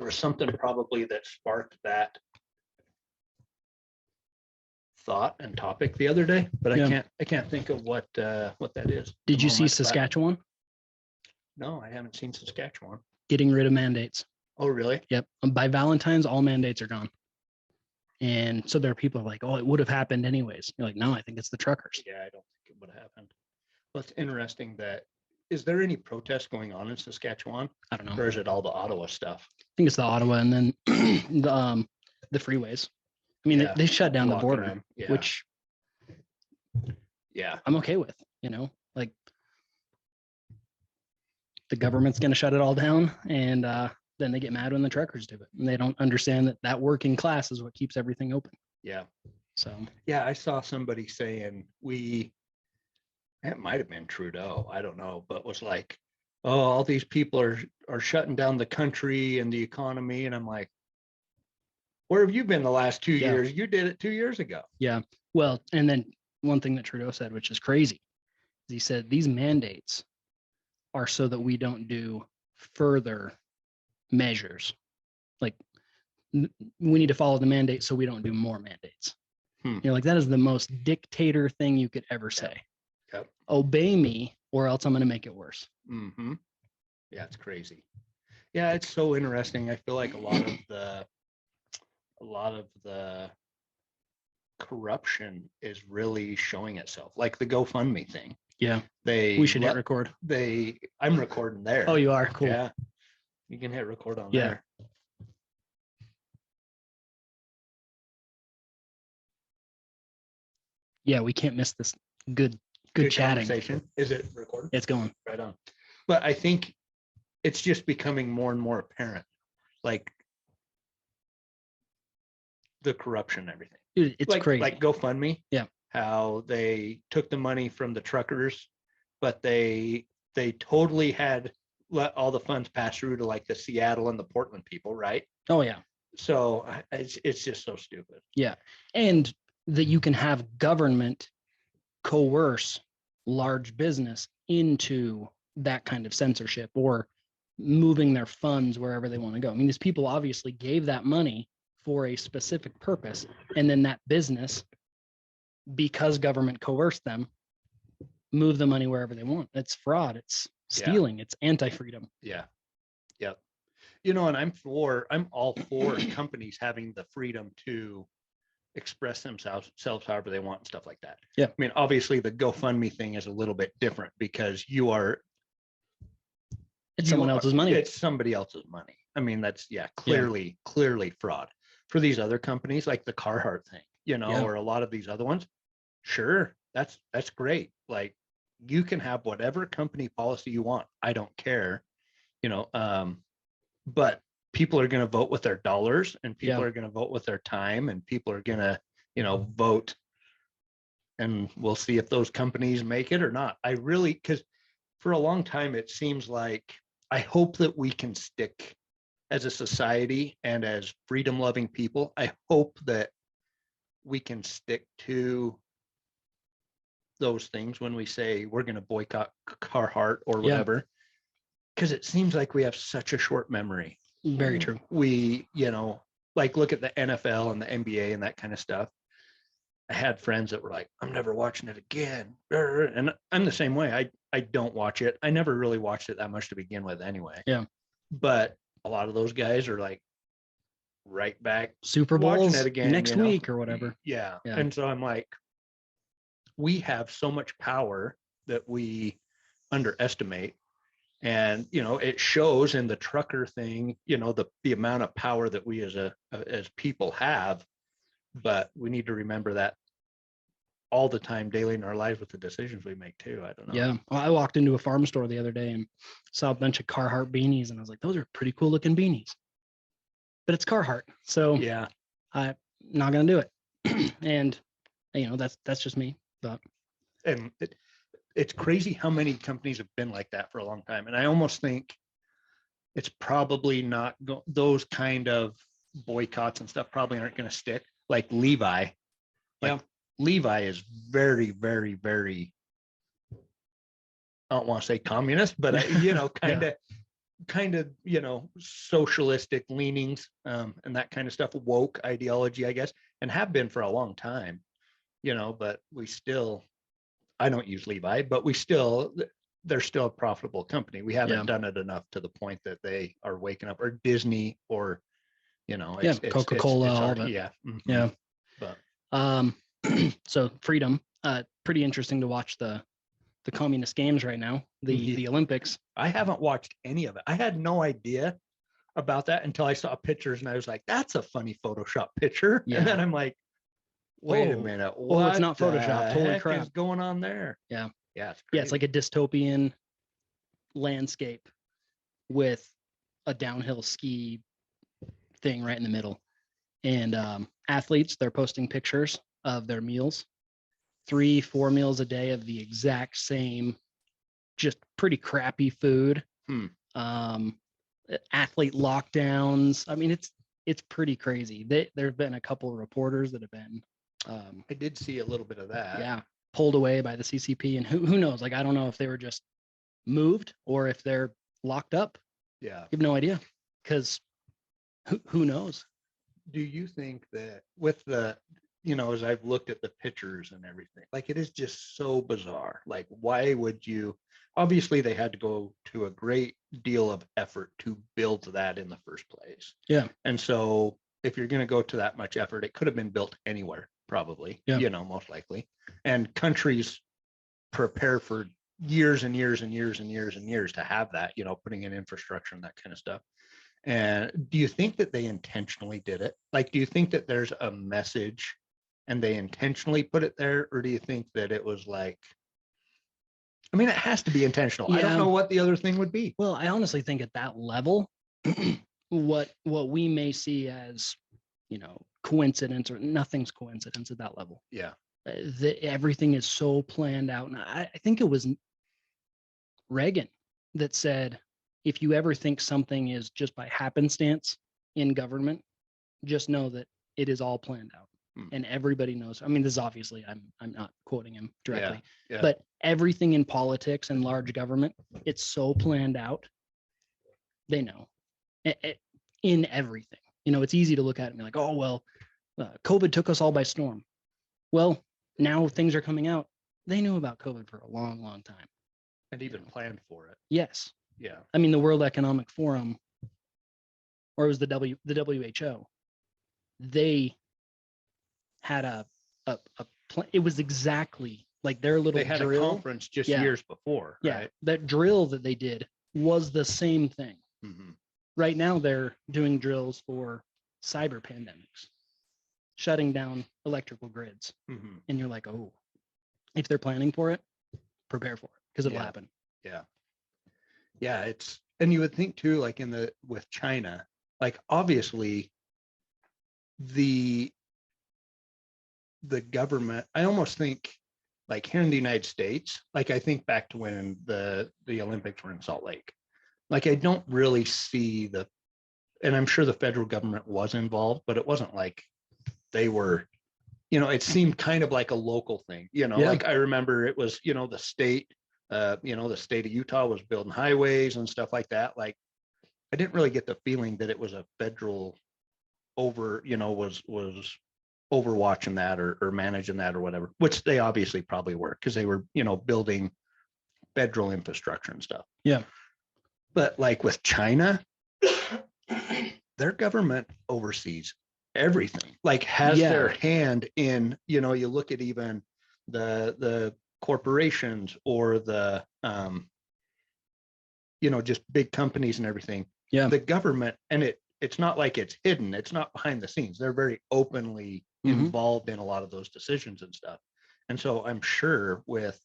there was something probably that sparked that thought and topic the other day, but I can't think of what that is. Did you see Saskatchewan? No, I haven't seen Saskatchewan. Getting rid of mandates. Oh, really? Yep. By Valentine's, all mandates are gone. And so there are people like, oh, it would have happened anyways. You're like, no, I think it's the truckers. Yeah, I don't think it would have happened. Well, it's interesting that, is there any protest going on in Saskatchewan? I don't know. Or is it all the Ottawa stuff? I think it's the Ottawa and then the freeways. I mean, they shut down the border, which I'm okay with, like the government's going to shut it all down, and then they get mad when the truckers do it, and they don't understand that working class is what keeps everything open. Yeah. So yeah, I saw somebody saying it might have been Trudeau, I don't know, but was like, oh, all these people are shutting down the country and the economy, and I'm like, where have you been the last 2 years? You did it 2 years ago. Yeah. Well, and then one thing that Trudeau said, which is crazy, is he said these mandates are so that we don't do further measures. Like we need to follow the mandate so we don't do more mandates. You're like, that is the most dictator thing you could ever say. Yep. Obey me or else I'm going to make it worse. Mm-hmm. Yeah, it's crazy. Yeah, it's so interesting. I feel like a lot of the corruption is really showing itself, like the GoFundMe thing. Yeah. We should hit record. I'm recording there. Oh, you are? Cool. Yeah. You can hit record on there. Yeah, we can't miss this good chatting. Conversation. Is it recording? It's going. Right on. But I think it's just becoming more and more apparent, like the corruption and everything. Dude, it's crazy. Like GoFundMe. Yeah. How they took the money from the truckers, but they totally had let all the funds pass through to like the Seattle and the Portland people, right? Oh yeah. So it's just so stupid. Yeah. And that you can have government coerce large business into that kind of censorship or moving their funds wherever they want to go. I mean, these people obviously gave that money for a specific purpose, and then that business, because government coerced them, move the money wherever they want. It's fraud. It's stealing. It's anti-freedom. Yeah. Yep. And I'm all for companies having the freedom to express themselves however they want and stuff like that. Yeah. I mean, obviously the GoFundMe thing is a little bit different because it's someone else's money. It's somebody else's money. I mean, that's clearly fraud. For these other companies like the Carhartt thing, or a lot of these other ones, sure, that's great. Like you can have whatever company policy you want. I don't care, but people are going to vote with their dollars, and people are going to vote with their time, and people are going to, vote, and we'll see if those companies make it or not. Because for a long time, it seems like, I hope that we can stick as a society and as freedom loving people. I hope that we can stick to those things when we say we're going to boycott Carhartt or whatever, because it seems like we have such a short memory. Very true. We, like look at the NFL and the NBA and that kind of stuff. I had friends that were like, I'm never watching it again. And I'm the same way. I don't watch it. I never really watched it that much to begin with anyway. Yeah. But a lot of those guys are like right back Super Bowls watching it again next week or whatever. Yeah. And so I'm like, we have so much power that we underestimate. And, it shows in the trucker thing, the amount of power that we as people have, but we need to remember that all the time, daily in our lives with the decisions we make too. I don't know. Yeah. Well, I walked into a farm store the other day and saw a bunch of Carhartt beanies, and I was like, those are pretty cool looking beanies, but it's Carhartt. So yeah, I'm not going to do it. And, that's just me. But and it's crazy how many companies have been like that for a long time. And I almost think it's probably not those kind of boycotts and stuff probably aren't going to stick. Like Levi. Levi is very, very, very, I don't want to say communist, but kind of kind of, socialistic leanings, and that kind of stuff, woke ideology, I guess, and have been for a long time, but we still, I don't use Levi, but they're still a profitable company. We haven't done it enough to the point that they are waking up, or Disney, or, it's Coca-Cola, it's all hard. of it. Yeah. Yeah. But So freedom, pretty interesting to watch the communist games right now, the Olympics. I haven't watched any of it. I had no idea about that until I saw pictures, and I was like, that's a funny Photoshop picture. Yeah. And then I'm like, wait a Whoa. minute. Oh, it's not the Photoshop. Holy heck crap. is going on there? Yeah. Yeah. It's Yeah. It's like a dystopian landscape with a downhill ski thing right in the middle. And athletes, they're posting pictures of their meals, 3-4 meals a day of the exact same, just pretty crappy food. Athlete lockdowns. I mean, it's pretty crazy. There have been a couple of reporters that have been I did see a little bit of that. Yeah, pulled away by the CCP, and who knows? Like, I don't know if they were just moved or if they're locked up. Yeah. You have no idea, because who knows? Do you think that with the, as I've looked at the pictures and everything, like, it is just so bizarre. Like, why would you, obviously they had to go to a great deal of effort to build that in the first place. Yeah. And so if you're going to go to that much effort, it could have been built anywhere, probably, most likely. And countries prepare for years and years and years and years and years to have that, putting in infrastructure and that kind of stuff. And do you think that they intentionally did it? Like, do you think that there's a message and they intentionally put it there? Or do you think that it was like, I mean, it has to be intentional. Yeah. I don't know what the other thing would be. Well, I honestly think at that level, what we may see as, coincidence, or nothing's coincidence at that level. Yeah. Everything is so planned out. And I think it was Reagan that said, if you ever think something is just by happenstance in government, just know that it is all planned out. And everybody knows. I mean, this is obviously, I'm not quoting him directly, but everything in politics and large government, it's so planned out. They know in everything. It's easy to look at it and be like, oh, well, COVID took us all by storm. Well, now things are coming out. They knew about COVID for a long, long time. And even planned for it. Yes. Yeah. I mean, the World Economic Forum, or it was the WHO, they had a plan. It was exactly like their little They had drill. a conference just years before. Yeah. Right? That drill that they did was the same thing. Right now, they're doing drills for cyber pandemics, shutting down electrical grids. And you're like, oh, if they're planning for it, prepare for it, because it'll happen. Yeah. Yeah. And you would think too, like with China, like, obviously the government, I almost think, like, here in the United States, like, I think back to when the Olympics were in Salt Lake. Like, I don't really see and I'm sure the federal government was involved, but it wasn't like they were, it seemed kind of like a local thing, like, I remember it was, the state of Utah was building highways and stuff like that. Like, I didn't really get the feeling that it was a federal was overwatching that or managing that or whatever, which they obviously probably were, because they were, building federal infrastructure and stuff. Yeah. But like with China, their government oversees everything, like has their hand in, you look at even the corporations or the, just big companies and everything. Yeah. The government, and it's not like it's hidden. It's not behind the scenes. They're very openly involved in a lot of those decisions and stuff. And so I'm sure with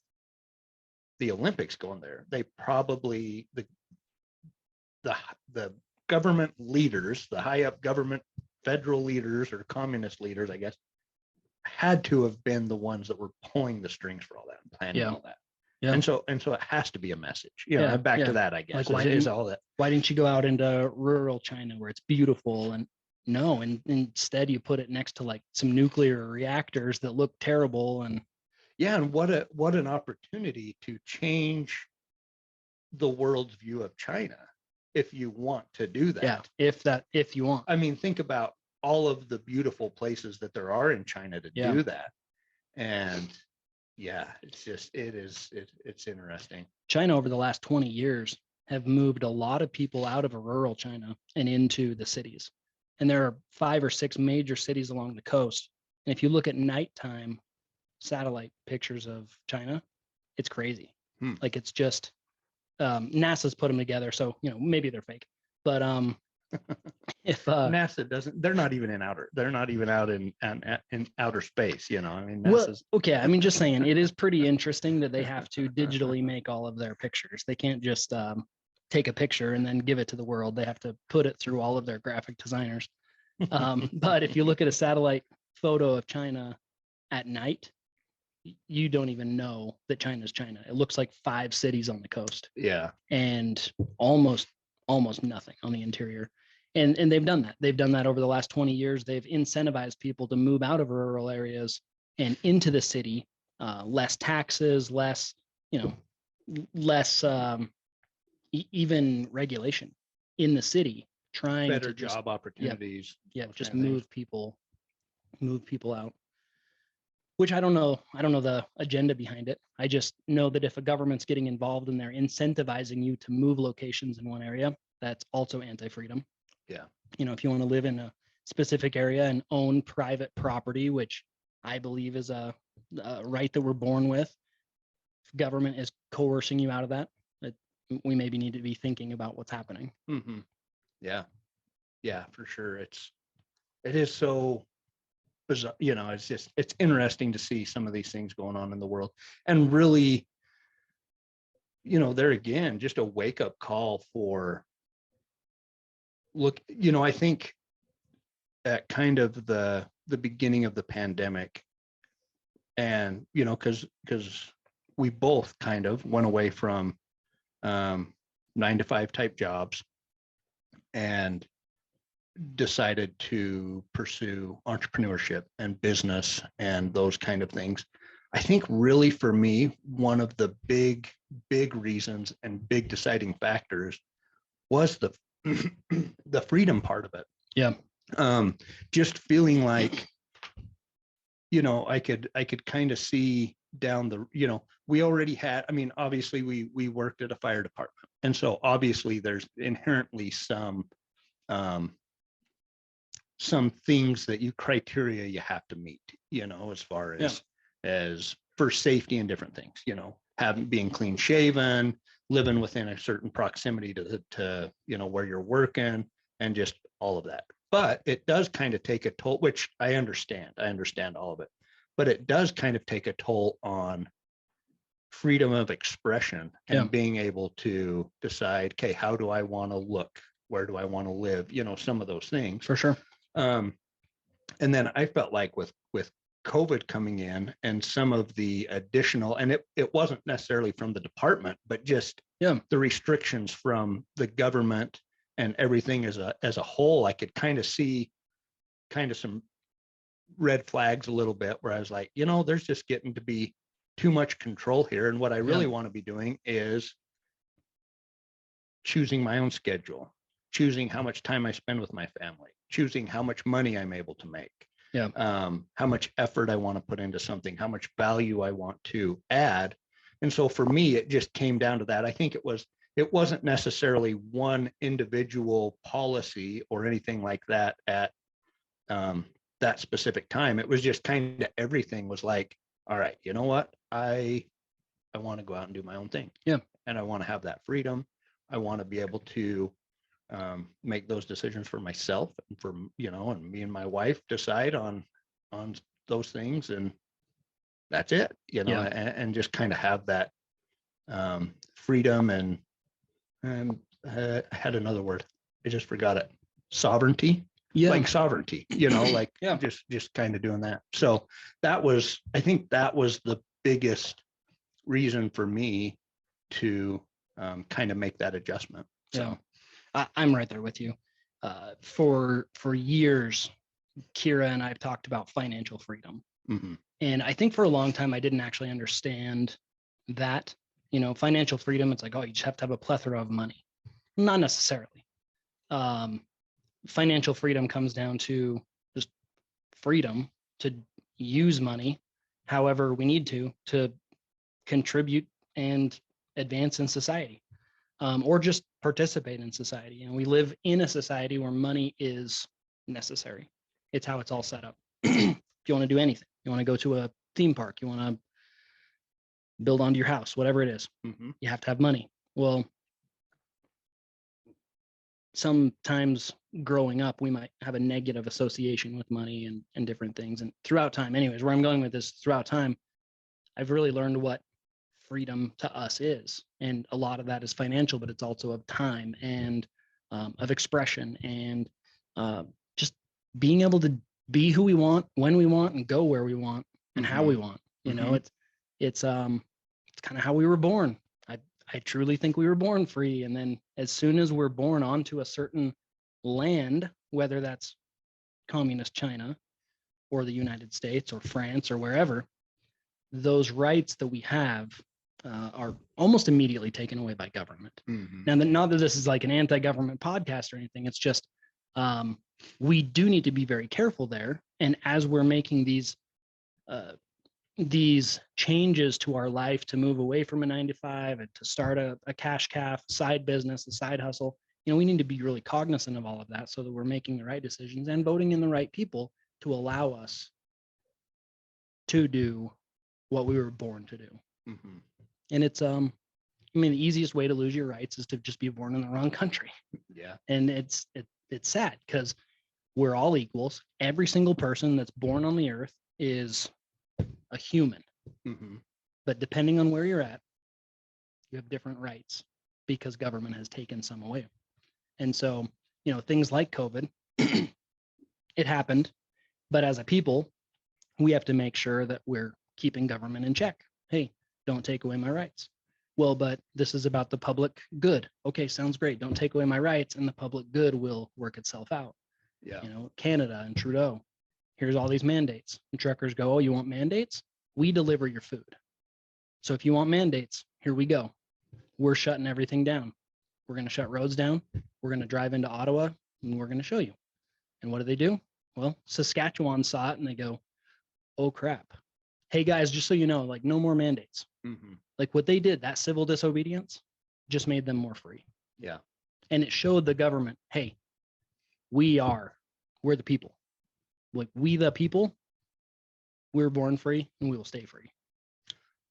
the Olympics going there, they probably, the government leaders, the high up government, federal leaders or communist leaders, I guess, had to have been the ones that were pulling the strings for all that and planning all that. Yeah. And so it has to be a message, back to that, I guess. Like, why didn't you go out into rural China where it's beautiful? And no, and instead you put it next to like some nuclear reactors that look terrible. And and what an opportunity to change the world's view of China. if you want to do that. Yeah, if you want. I mean, think about all of the beautiful places that there are in China to do that. And yeah, it's interesting. China over the last 20 years have moved a lot of people out of rural China and into the cities. And there are 5 or 6 major cities along the coast. And if you look at nighttime satellite pictures of China, it's crazy. Like it's just NASA's put them together, so maybe they're fake. But if NASA doesn't, they're not even out in outer space. I mean, NASA's... Well, okay, I mean, just saying, it is pretty interesting that they have to digitally make all of their pictures. They can't just take a picture and then give it to the world. They have to put it through all of their graphic designers. But if you look at a satellite photo of China at night, you don't even know that China's China. It looks like 5 cities on the coast. Yeah. And almost nothing on the interior. And they've done that. They've done that over the last 20 years. They've incentivized people to move out of rural areas and into the city. Less taxes, less even regulation in the city. Trying better to job opportunities. Yeah, just move people out. Which I don't know the agenda behind it. I just know that if a government's getting involved and they're incentivizing you to move locations in one area, that's also anti-freedom. Yeah. If you want to live in a specific area and own private property, which I believe is a right that we're born with, if government is coercing you out of that, we maybe need to be thinking about what's happening. Mm-hmm. Yeah. Yeah, for sure. It is so bizarre. It's interesting to see some of these things going on in the world, and really, there again, just a wake up call for I think at kind of the beginning of the pandemic, and because we both kind of went away from 9-to-5 type jobs and decided to pursue entrepreneurship and business and those kind of things. I think really for me, one of the big reasons and big deciding factors was the freedom part of it. Yeah. Just feeling like, I could kind of see down the, we already had, I mean, obviously we worked at a fire department. And so obviously there's inherently some things that criteria you have to meet, as far as for safety and different things, being clean shaven, living within a certain proximity to where you're working, and just all of that. But it does kind of take a toll, which I understand all of it, but it does kind of take a toll on freedom of expression and being able to decide, okay, how do I want to look? Where do I want to live? Some of those things. For sure. And then I felt like with COVID coming in and some of the additional, and it wasn't necessarily from the department, but just the restrictions from the government and everything as a whole, I could kind of see some red flags a little bit where I was like, there's just getting to be too much control here. And what I really want to be doing is choosing my own schedule, choosing how much time I spend with my family, choosing how much money I'm able to make, how much effort I want to put into something, how much value I want to add. And so for me, it just came down to that. I think it wasn't necessarily one individual policy or anything like that at that specific time. It was just kind of everything was like, all right, you know what? I want to go out and do my own thing. Yeah. And I want to have that freedom. I want to be able to make those decisions for myself and for, and me and my wife decide on those things, and that's it, and just kind of have that freedom and I had another word. I just forgot it. Sovereignty. Yeah. Like sovereignty, just kind of doing that. So I think that was the biggest reason for me to kind of make that adjustment. So I'm right there with you. For years, Kira and I've talked about financial freedom. Mm-hmm. And I think for a long time, I didn't actually understand that, financial freedom. It's like, oh, you just have to have a plethora of money. not necessarily. Financial freedom comes down to just freedom to use money however we need to contribute and advance in society, or just participate in society. You know, we live in a society where money is necessary. It's how it's all set up. If you want to do anything, you want to go to a theme park, you want to build onto your house, whatever it is, you have to have money. Well, sometimes growing up, we might have a negative association with money and different things. And throughout time, anyways, where I'm going with this, throughout time, I've really learned what freedom to us is. And a lot of that is financial, but it's also of time and of expression and just being able to be who we want, when we want, and go where we want and how we want. You know, it's kind of how we were born. I truly think we were born free. And then as soon as we're born onto a certain land, whether that's communist China or the United States or France or wherever, those rights that we have are almost immediately taken away by government. Now, not that this is like an anti-government podcast or anything. It's just we do need to be very careful there. And as we're making these changes to our life to move away from a 9-to-5 and to start a cash calf side business, a side hustle, you know, we need to be really cognizant of all of that so that we're making the right decisions and voting in the right people to allow us to do what we were born to do. And it's I mean, the easiest way to lose your rights is to just be born in the wrong country. And it's sad because we're all equals. Every single person that's born on the earth is a human. But depending on where you're at, you have different rights because government has taken some away. And so, you know, things like COVID, it happened, but as a people, we have to make sure that we're keeping government in check. Hey, don't take away my rights. Well, but this is about the public good. Okay, sounds great. Don't take away my rights and the public good will work itself out. You know, Canada and Trudeau, here's all these mandates. And truckers go, oh, you want mandates? We deliver your food. So if you want mandates, here we go. We're shutting everything down. We're going to shut roads down. We're going to drive into Ottawa and we're going to show you. And what do? Well, Saskatchewan saw it and they go, oh crap. Hey guys, just so you know, like no more mandates. Like what they did, that civil disobedience just made them more free. And it showed the government, hey, we're the people. Like we the people, we're born free and we will stay free.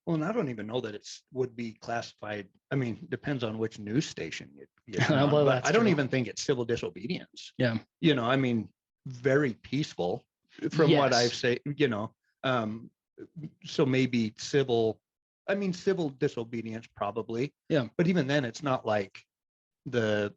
Well, and I don't even know that it would be classified. I mean, depends on which news station you Well, but I don't true. even think it's civil disobedience. Yeah. You know, I mean, very peaceful from what I've said, you know. So maybe civil disobedience probably. Yeah. But even then it's not like the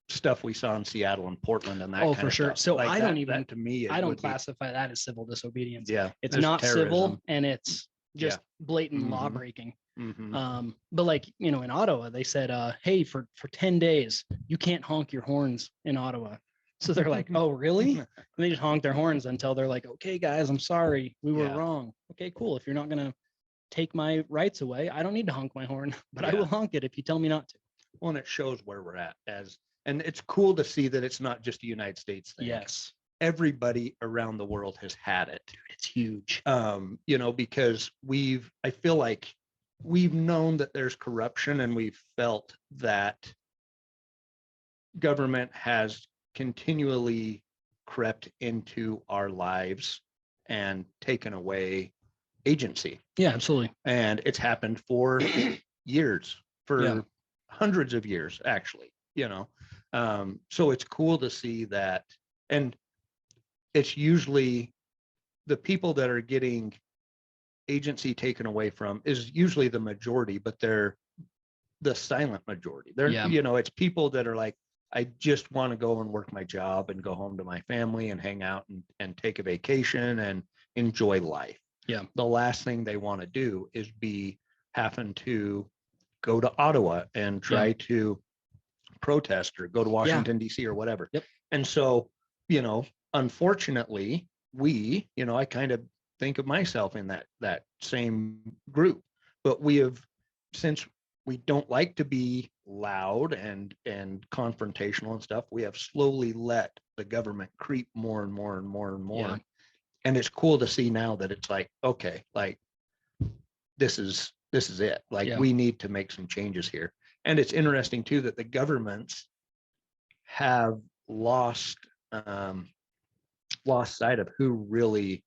stuff we saw in Seattle and Portland and that kind for of sure. stuff. So like I that, don't even that to me I don't classify that as civil disobedience. It's there's not terrorism. civil and it's just blatant law breaking. But like, you know, in Ottawa, they said, hey, for 10 days, you can't honk your horns in Ottawa. So they're like, oh, really? And they just honk their horns until they're like, okay, guys, I'm sorry. We were wrong. Okay, cool. If you're not going to take my rights away, I don't need to honk my horn, but I will honk it if you tell me not to. Well, and it shows where we're at and it's cool to see that it's not just a United States thing. Yes. Everybody around the world has had it. Dude, it's huge. You know, because I feel like we've known that there's corruption and we've felt that government has continually crept into our lives and taken away agency. Yeah, absolutely. And it's happened for years, for hundreds of years, actually, you know. So it's cool to see that. And it's usually the people that are getting agency taken away from is usually the majority, but they're the silent majority. They're, you know, it's people that are like, I just want to go and work my job and go home to my family and hang out and take a vacation and enjoy life. Yeah. The last thing they want to do is be having to go to Ottawa and try to protest or go to Washington, D.C. or whatever. And so, you know, unfortunately, I kind of think of myself in that same group, but we have, since we don't like to be loud and confrontational and stuff. We have slowly let the government creep more and more and more and more. Yeah. And it's cool to see now that it's like, okay, like this is it. Like Yeah. we need to make some changes here. And it's interesting too that the governments have lost sight of who really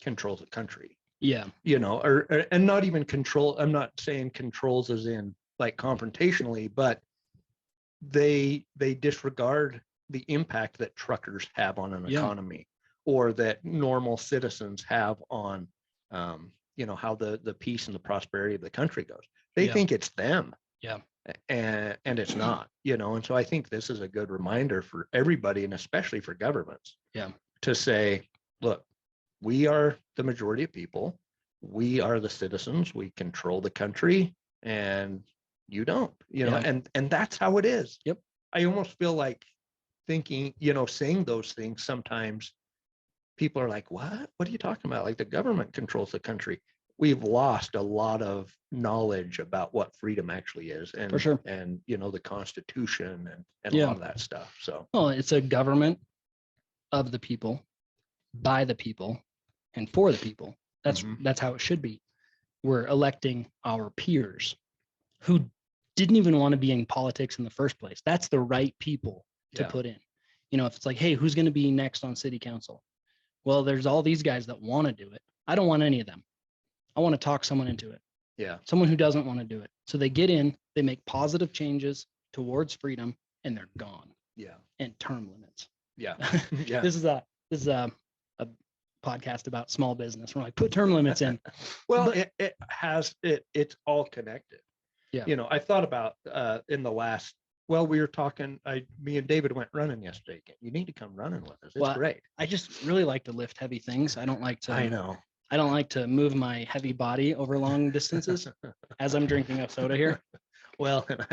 controls the country. Yeah. You know, or and not even control. I'm not saying controls as in like confrontationally, but they disregard the impact that truckers have on an Yeah. economy, or that normal citizens have on you know, how the peace and the prosperity of the country goes. They Yeah. think it's them. Yeah. And it's not, you know. And so I think this is a good reminder for everybody, and especially for governments, Yeah. to say, look, we are the majority of people, we are the citizens, we control the country, and you don't, you know. Yeah. And that's how it is. Yep. I almost feel like thinking, you know, saying those things, sometimes people are like, what are you talking about? Like the government controls the country. We've lost a lot of knowledge about what freedom actually is, and For sure. and you know, the Constitution and a Yeah. lot of that stuff. So Well, it's a government of the people, by the people, and for the people. That's how it should be. We're electing our peers who didn't even want to be in politics in the first place. That's the right people to Yeah. put in. You know, if it's like, hey, who's going to be next on city council? Well, there's all these guys that want to do it. I don't want any of them. I want to talk someone into it. Yeah. Someone who doesn't want to do it. So they get in, they make positive changes towards freedom, and they're gone. Yeah. And term limits. Yeah. Yeah. This is a podcast about small business. We're like, put term limits in. Well, But- it's all connected. Yeah. You know, I thought about in the last, well, we were talking, me and David went running yesterday. You need to come running with us. It's Well, great. I just really like to lift heavy things. I don't like I to know. I don't like to move my heavy body over long distances as I'm drinking a soda here. Well, and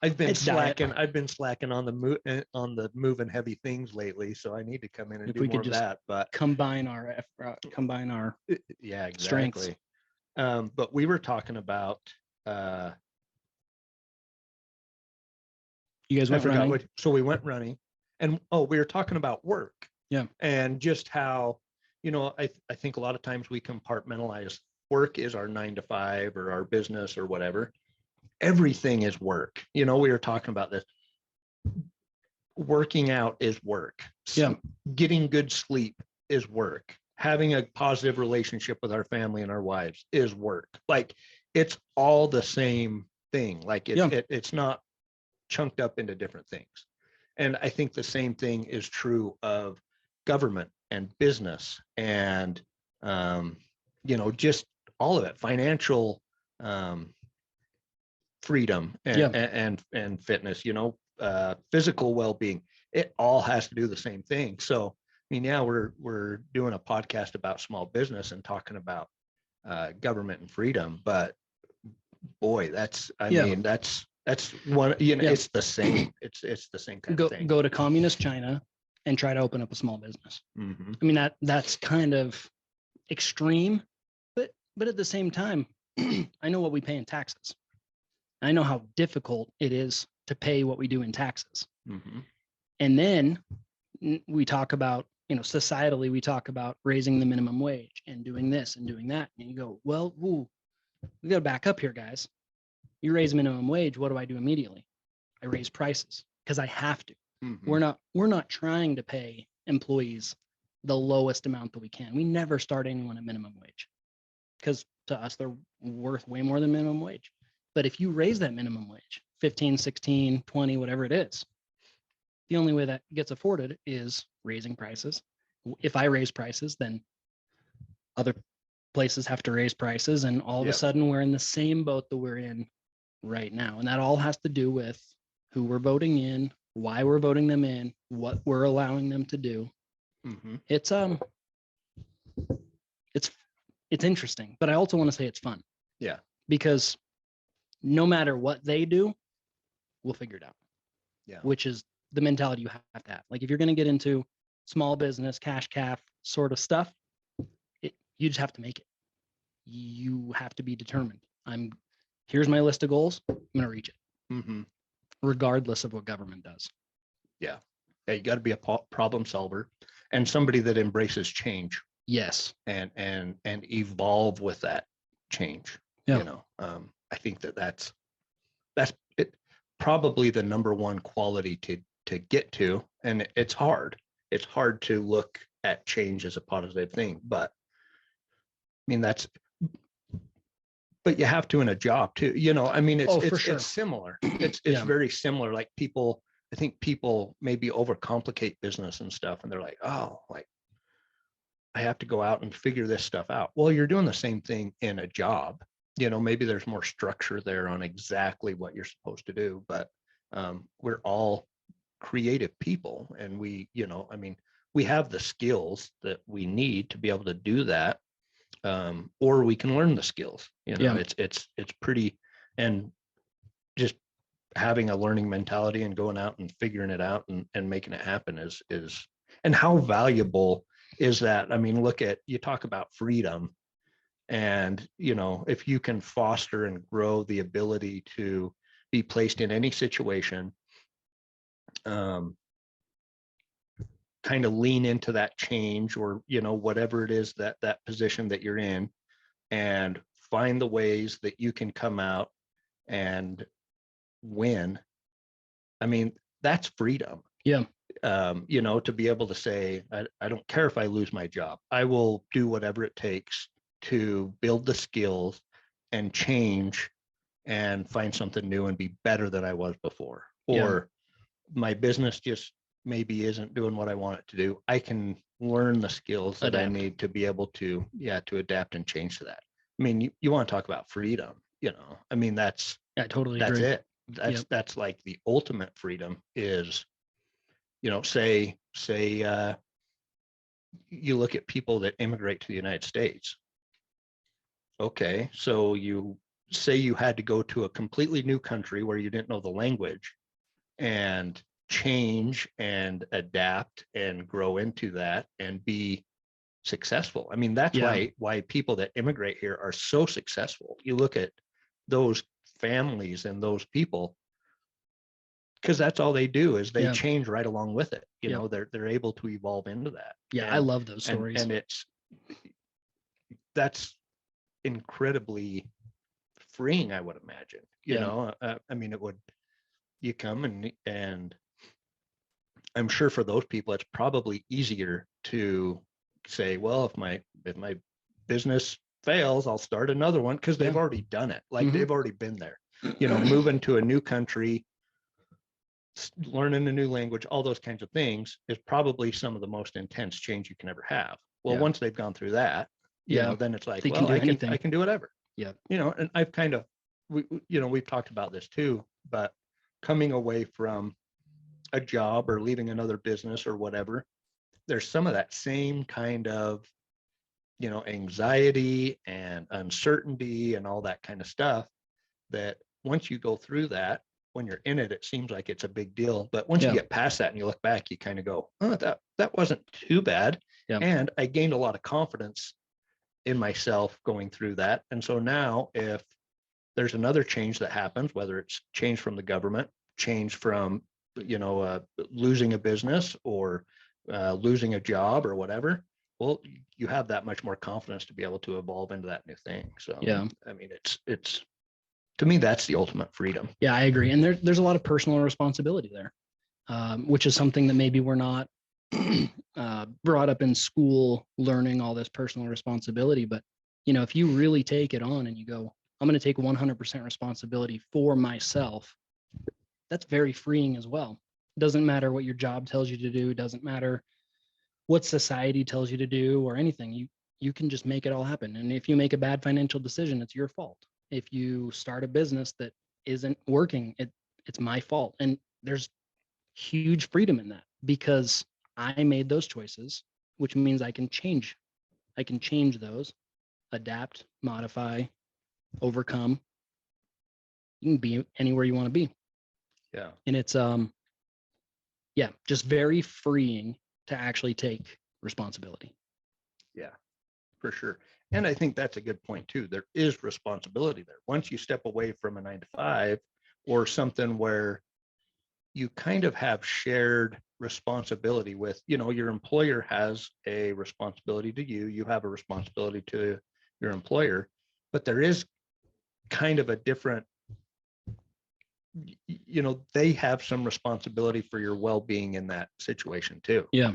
I've been It's diet. slacking. I've been slacking on the moving heavy things lately, so I need to come in and If do we more could of just that. But combine our yeah, strengths. exactly. But we were talking about You guys I went forgot running? what. So we went running, and we were talking about work. Yeah. And just how, you know, I think a lot of times we compartmentalize work is our 9 to 5 or our business or whatever. Everything is work. You know, we were talking about this. Working out is work. Yeah. Getting good sleep is work. Having a positive relationship with our family and our wives is work. Like it's all the same thing. Like it's not chunked up into different things. And I think the same thing is true of government and business and, you know, just all of it, financial freedom and fitness, you know, physical well-being. It all has to do the same thing. So, I mean, yeah, we're doing a podcast about small business and talking about government and freedom, but boy, I mean, that's one, you know, it's the same. It's the same kind of thing. Go to communist China and try to open up a small business. Mm-hmm. I mean, that's kind of extreme, but at the same time, I know what we pay in taxes. I know how difficult it is to pay what we do in taxes. Mm-hmm. And then we talk about, you know, societally, we talk about raising the minimum wage and doing this and doing that. And you go, well, we got to back up here, guys. You raise minimum wage. What do I do immediately? I raise prices because I have to. Mm-hmm. We're not trying to pay employees the lowest amount that we can. We never start anyone at minimum wage because to us, they're worth way more than minimum wage. But if you raise that minimum wage, 15, 16, 20, whatever it is, the only way that gets afforded is raising prices. If I raise prices, then other places have to raise prices. And all of a sudden we're in the same boat that we're in right now. And that all has to do with who we're voting in, why we're voting them in, what we're allowing them to do. Mm-hmm. It's interesting, but I also want to say it's fun. Yeah. Because no matter what they do, we'll figure it out. Yeah. Which is the mentality you have to have. Like if you're going to get into small business, cash calf sort of stuff, you just have to make it. You have to be determined. Here's my list of goals. I'm going to reach it, Mm-hmm. regardless of what government does. Yeah, you got to be a problem solver and somebody that embraces change. Yes. And evolve with that change. Yeah. You know, I think that's it, probably the number one quality to get to, and it's hard. It's hard to look at change as a positive thing, but I mean but you have to in a job too. You know, I mean, it's similar. It's very similar. Like I think people maybe overcomplicate business and stuff, and they're like, oh, like I have to go out and figure this stuff out. Well, you're doing the same thing in a job. You know, maybe there's more structure there on exactly what you're supposed to do, but we're all creative people, and we, you know, I mean, we have the skills that we need to be able to do that, or we can learn the skills. You know, it's pretty, and just having a learning mentality and going out and figuring it out and making it happen is, and how valuable is that? I mean, you talk about freedom, and, you know, if you can foster and grow the ability to be placed in any situation, kind of lean into that change, or, you know, whatever it is that position that you're in, and find the ways that you can come out and win. I mean, that's freedom. Yeah. You know, to be able to say, I don't care if I lose my job. I will do whatever it takes to build the skills and change and find something new and be better than I was before. Or my business just maybe isn't doing what I want it to do. I can learn the skills that I need to be able to, to adapt and change to that. I mean, you want to talk about freedom, you know, I mean, I totally agree. That's it. That's like the ultimate freedom is, you know, say you look at people that immigrate to the United States. Okay, so you say you had to go to a completely new country where you didn't know the language and change and adapt and grow into that and be successful. I mean, that's why people that immigrate here are so successful. You look at those families and those people, because that's all they do is they change right along with it. You know, they're able to evolve into that. Yeah, I love those stories. And that's incredibly freeing, I would imagine. You know, I mean, you come and I'm sure for those people, it's probably easier to say, well, if my business fails, I'll start another one, because they've already done it. Like they've already been there. You know, moving to a new country, learning a new language, all those kinds of things is probably some of the most intense change you can ever have. Well, once they've gone through that, you know, then it's like, well, I can do whatever. Yeah. You know, and I've kind of, we've talked about this too, but coming away from a job or leaving another business or whatever, there's some of that same kind of, you know, anxiety and uncertainty and all that kind of stuff, that once you go through that, when you're in it, it seems like it's a big deal. But once you get past that and you look back, you kind of go, oh, that wasn't too bad. Yeah. And I gained a lot of confidence in myself going through that. And so now if there's another change that happens, whether it's change from the government, change from, you know, losing a business or losing a job or whatever, well, you have that much more confidence to be able to evolve into that new thing. So, I mean, it's to me, that's the ultimate freedom. Yeah, I agree. And there's a lot of personal responsibility there, which is something that maybe we're not brought up in school, learning all this personal responsibility. But, you know, if you really take it on and you go, I'm going to take 100% responsibility for myself, that's very freeing as well. It doesn't matter what your job tells you to do. It doesn't matter what society tells you to do or anything. You can just make it all happen. And if you make a bad financial decision, it's your fault. If you start a business that isn't working, it's my fault. And there's huge freedom in that, because I made those choices, which means I can change those, adapt, modify, overcome. You can be anywhere you want to be. Yeah. And it's just very freeing to actually take responsibility. Yeah, for sure. And I think that's a good point too. There is responsibility there. Once you step away from a 9 to 5 or something where you kind of have shared responsibility with, your employer has a responsibility to you, you have a responsibility to your employer, but there is kind of a different, they have some responsibility for your well-being in that situation too. Yeah.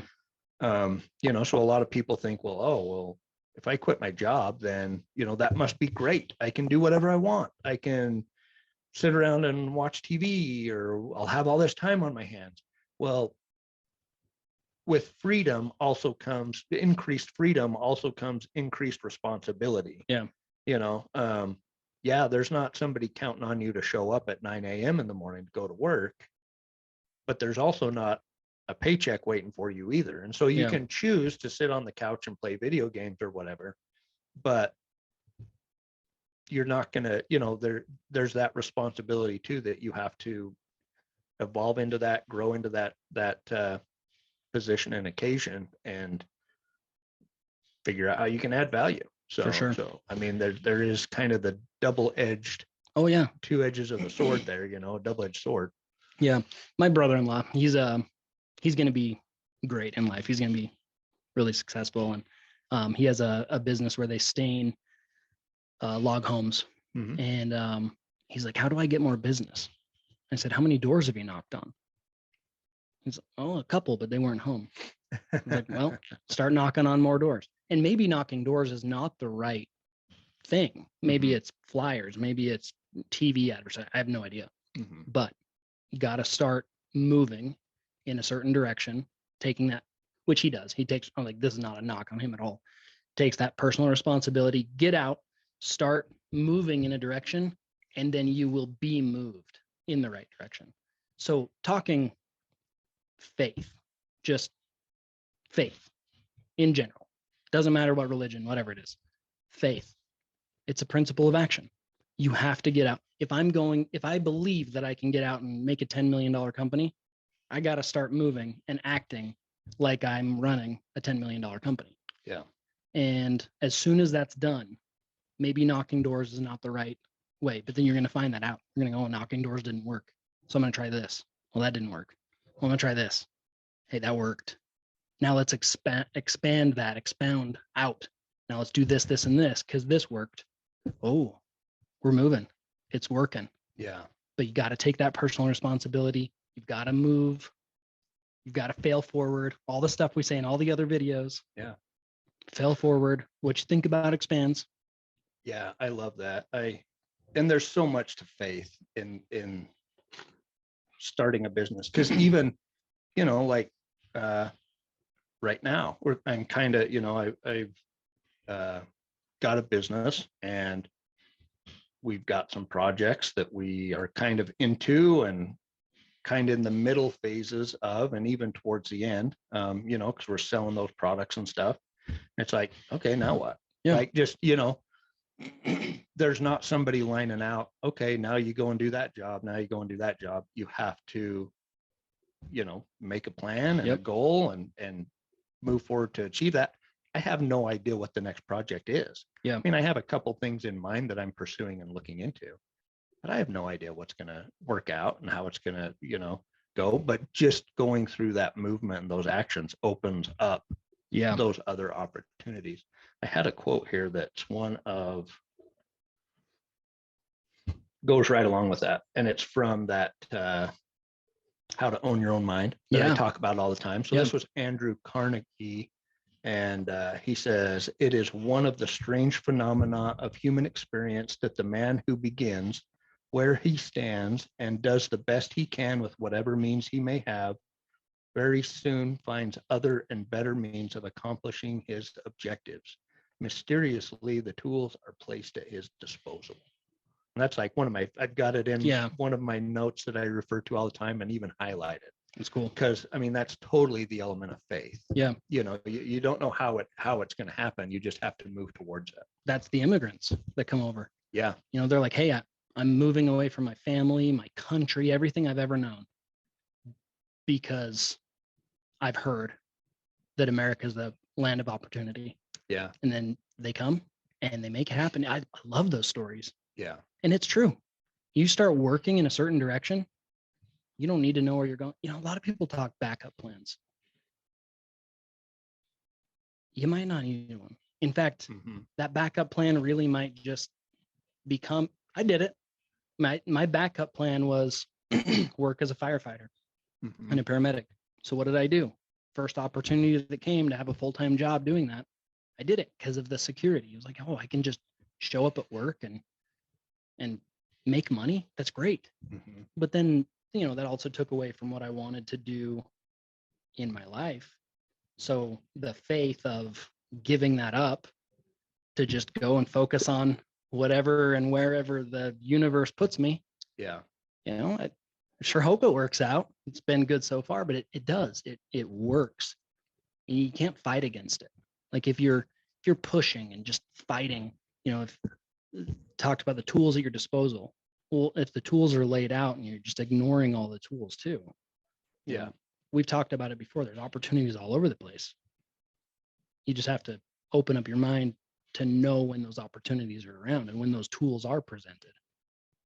So a lot of people think, well, if I quit my job, then, that must be great. I can do whatever I want. I can sit around and watch TV, or I'll have all this time on my hands. Well, with freedom also comes increased freedom, also comes increased responsibility. Yeah. Yeah, there's not somebody counting on you to show up at 9 a.m. in the morning to go to work, but there's also not a paycheck waiting for you either. And so you can choose to sit on the couch and play video games or whatever, but you're not going to, there's that responsibility too, that you have to evolve into that, grow into that position and occasion, and figure out how you can add value. So, For sure. So I mean, there is kind of the double-edged, two edges of the sword there, a double-edged sword. Yeah. My brother-in-law, he's going to be great in life. He's going to be really successful. And he has a business where they stain log homes. Mm-hmm. And he's like, how do I get more business? I said, how many doors have you knocked on? He's like, oh, a couple, but they weren't home. I was like, well, start knocking on more doors. And maybe knocking doors is not the right thing. Maybe it's flyers, maybe it's TV advertising. I have no idea. But you got to start moving in a certain direction, taking that, which he does. He takes, I'm like, this is not a knock on him at all. Takes that personal responsibility, get out, start moving in a direction, and then you will be moved in the right direction. So talking faith, just faith in general, doesn't matter what religion, whatever it is, faith, it's a principle of action. You have to get out. If I believe that I can get out and make a $10 million company, I got to start moving and acting like I'm running a $10 million company. Yeah. And as soon as that's done, maybe knocking doors is not the right way, but then you're going to find that out. You're going to go, knocking doors didn't work. So I'm going to try this. Well, that didn't work. Well, I'm going to try this. Hey, that worked. Now let's expound out. Now let's do this, this, and this, because this worked. Oh, we're moving. It's working. Yeah. But you got to take that personal responsibility. You've got to move. You've got to fail forward. All the stuff we say in all the other videos. Yeah. Fail forward. What you think about expands. Yeah, I love that. And there's so much to faith in starting a business, because even, like right now, I'm kind of, I've got a business, and we've got some projects that we are kind of into and kind of in the middle phases of, and even towards the end, because we're selling those products and stuff. It's like, okay, now what? Yeah. Like, just, there's not somebody lining out, okay, now you go and do that job. Now you go and do that job. You have to, make a plan and a goal and move forward to achieve that. I have no idea what the next project is. Yeah. I mean, I have a couple things in mind that I'm pursuing and looking into, but I have no idea what's going to work out and how it's going to, go. But just going through that movement and those actions opens up those other opportunities. I had a quote here that's goes right along with that. And it's from that, How to Own Your Own Mind that I talk about all the time. So this was Andrew Carnegie. And he says, it is one of the strange phenomena of human experience that the man who begins where he stands and does the best he can with whatever means he may have, very soon finds other and better means of accomplishing his objectives. Mysteriously, the tools are placed at his disposal. And that's like I've got it in one of my notes that I refer to all the time and even highlighted. It's cool. Because I mean, that's totally the element of faith. Yeah. You don't know how it's going to happen. You just have to move towards it. That's the immigrants that come over. Yeah. They're like, hey, I'm moving away from my family, my country, everything I've ever known, because I've heard that America is the land of opportunity. Yeah. And then they come and they make it happen. I love those stories. Yeah. And it's true. You start working in a certain direction, you don't need to know where you're going. A lot of people talk backup plans. You might not need one. In fact, that backup plan really might just become, I did it. My backup plan was work as a firefighter and a paramedic. So what did I do? First opportunity that came to have a full-time job doing that, I did it because of the security. It was like, oh, I can just show up at work and make money. That's great. But then, that also took away from what I wanted to do in my life. So the faith of giving that up to just go and focus on whatever and wherever the universe puts me. Yeah. I sure hope it works out. It's been good so far, but it does. It works. And you can't fight against it. Like if you're pushing and just fighting, if talked about the tools at your disposal. Well, if the tools are laid out and you're just ignoring all the tools too. Yeah. We've talked about it before. There's opportunities all over the place. You just have to open up your mind to know when those opportunities are around and when those tools are presented.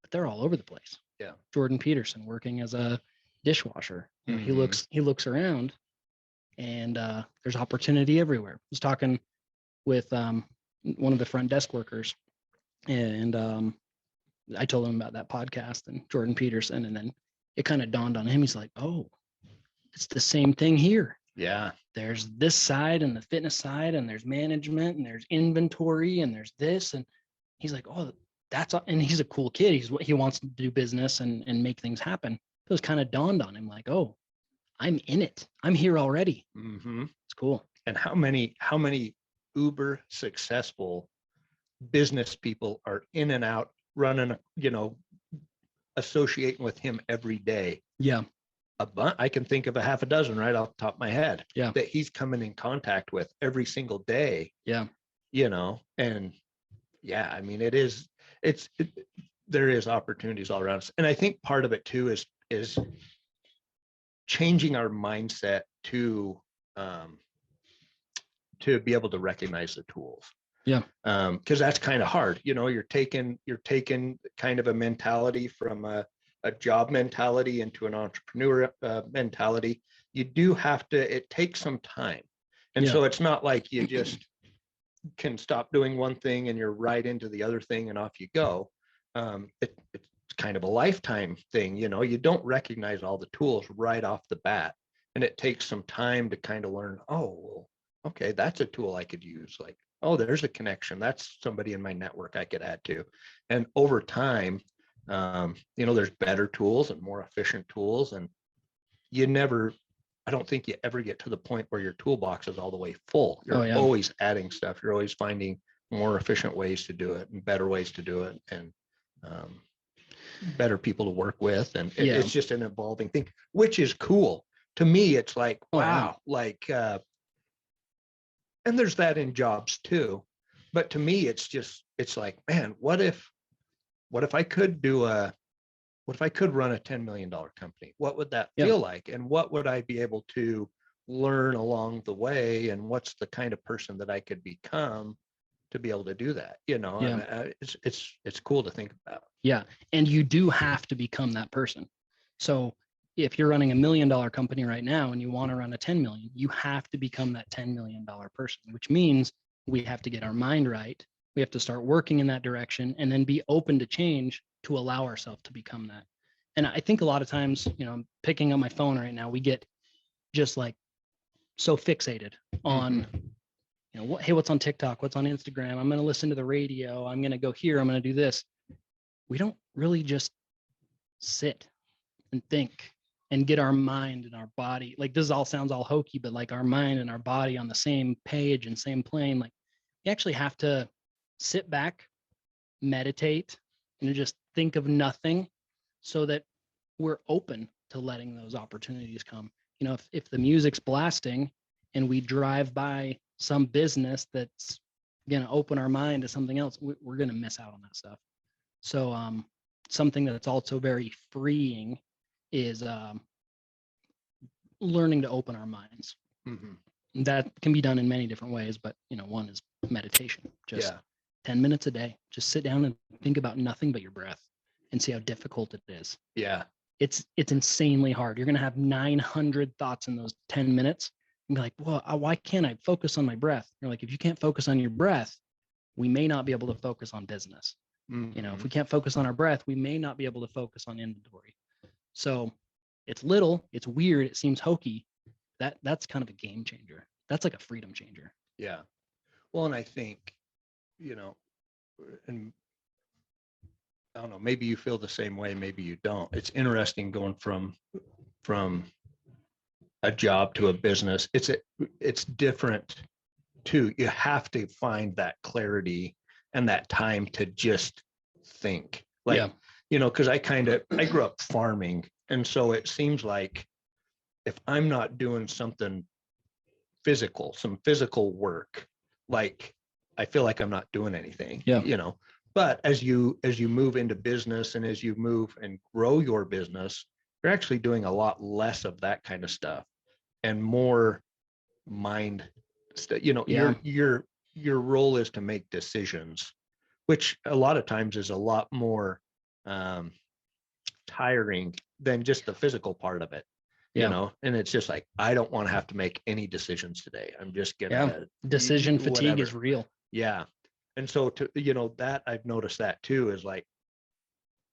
But they're all over the place. Yeah. Jordan Peterson working as a dishwasher. He looks around and there's opportunity everywhere. I was talking with one of the front desk workers, and I told him about that podcast and Jordan Peterson, and then it kind of dawned on him. He's like, oh, it's the same thing here. Yeah. There's this side and the fitness side, and there's management, and there's inventory, and there's this. And he's like, oh, and he's a cool kid. He wants to do business and make things happen. It was kind of dawned on him like, oh, I'm in it. I'm here already. It's cool. And how many uber successful business people are in and out running, associating with him every day? Yeah. I can think of a half a dozen right off the top of my head. Yeah. That he's coming in contact with every single day. Yeah. And yeah, I mean, there is opportunities all around us. And I think part of it too is changing our mindset to be able to recognize the tools. Yeah. Because that's kind of hard. You're taking kind of a mentality from a job mentality into an entrepreneur mentality. You do have to, it takes some time. And so it's not like you just can stop doing one thing and you're right into the other thing and off you go. It's kind of a lifetime thing. You don't recognize all the tools right off the bat. And it takes some time to kind of learn, oh, well, okay, that's a tool I could use. Like, oh, there's a connection. That's somebody in my network I could add to. And over time, there's better tools and more efficient tools. And I don't think you ever get to the point where your toolbox is all the way full. You're always adding stuff. You're always finding more efficient ways to do it and better ways to do it, and better people to work with. And it's just an evolving thing, which is cool. To me, it's like, wow, and there's that in jobs too. But to me, it's like, man, what if I could run a $10 million company? What would that feel like? And what would I be able to learn along the way? And what's the kind of person that I could become to be able to do that? And it's cool to think about. Yeah. And you do have to become that person. So if you're running $1 million company right now and you want to run a 10 million, you have to become that $10 million person, which means we have to get our mind right. We have to start working in that direction and then be open to change to allow ourselves to become that. And I think a lot of times, I'm picking up my phone right now, we get just like so fixated on, hey, what's on TikTok? What's on Instagram? I'm going to listen to the radio. I'm going to go here. I'm going to do this. We don't really just sit and think and get our mind and our body. Like, this all sounds all hokey, but like our mind and our body on the same page and same plane. Like, you actually have to sit back, meditate, and just think of nothing so that we're open to letting those opportunities come. If the music's blasting and we drive by some business that's going to open our mind to something else, we're going to miss out on that stuff. So something that's also very freeing is learning to open our minds. That can be done in many different ways, but one is meditation. Just 10 minutes a day. Just sit down and think about nothing but your breath and see how difficult it is. Yeah. It's insanely hard. You're going to have 900 thoughts in those 10 minutes and be like, well, why can't I focus on my breath? You're like, if you can't focus on your breath, we may not be able to focus on business. You know, if we can't focus on our breath, we may not be able to focus on inventory. So it's little, it's weird, it seems hokey. That's kind of a game changer. That's like a freedom changer. Yeah. Well, and I think, you know, and I don't know, maybe you feel the same way, maybe you don't. It's interesting going from a job to a business. It's different too. You have to find that clarity and that time to just think. Like, Yeah. you know, because I grew up farming. And so it seems like if I'm not doing something physical, some physical work, like I feel like I'm not doing anything, Yeah. you know. But as you move into business and as you move and grow your business, you're actually doing a lot less of that kind of stuff and more mind stuff. You know, Yeah. your role is to make decisions, which a lot of times is a lot more tiring than just the physical part of it. You Yeah. know, and it's just like, I don't want to have to make any decisions today. I'm just gonna Decision fatigue is real. Yeah. And so to, you know, that I've noticed that too, is like,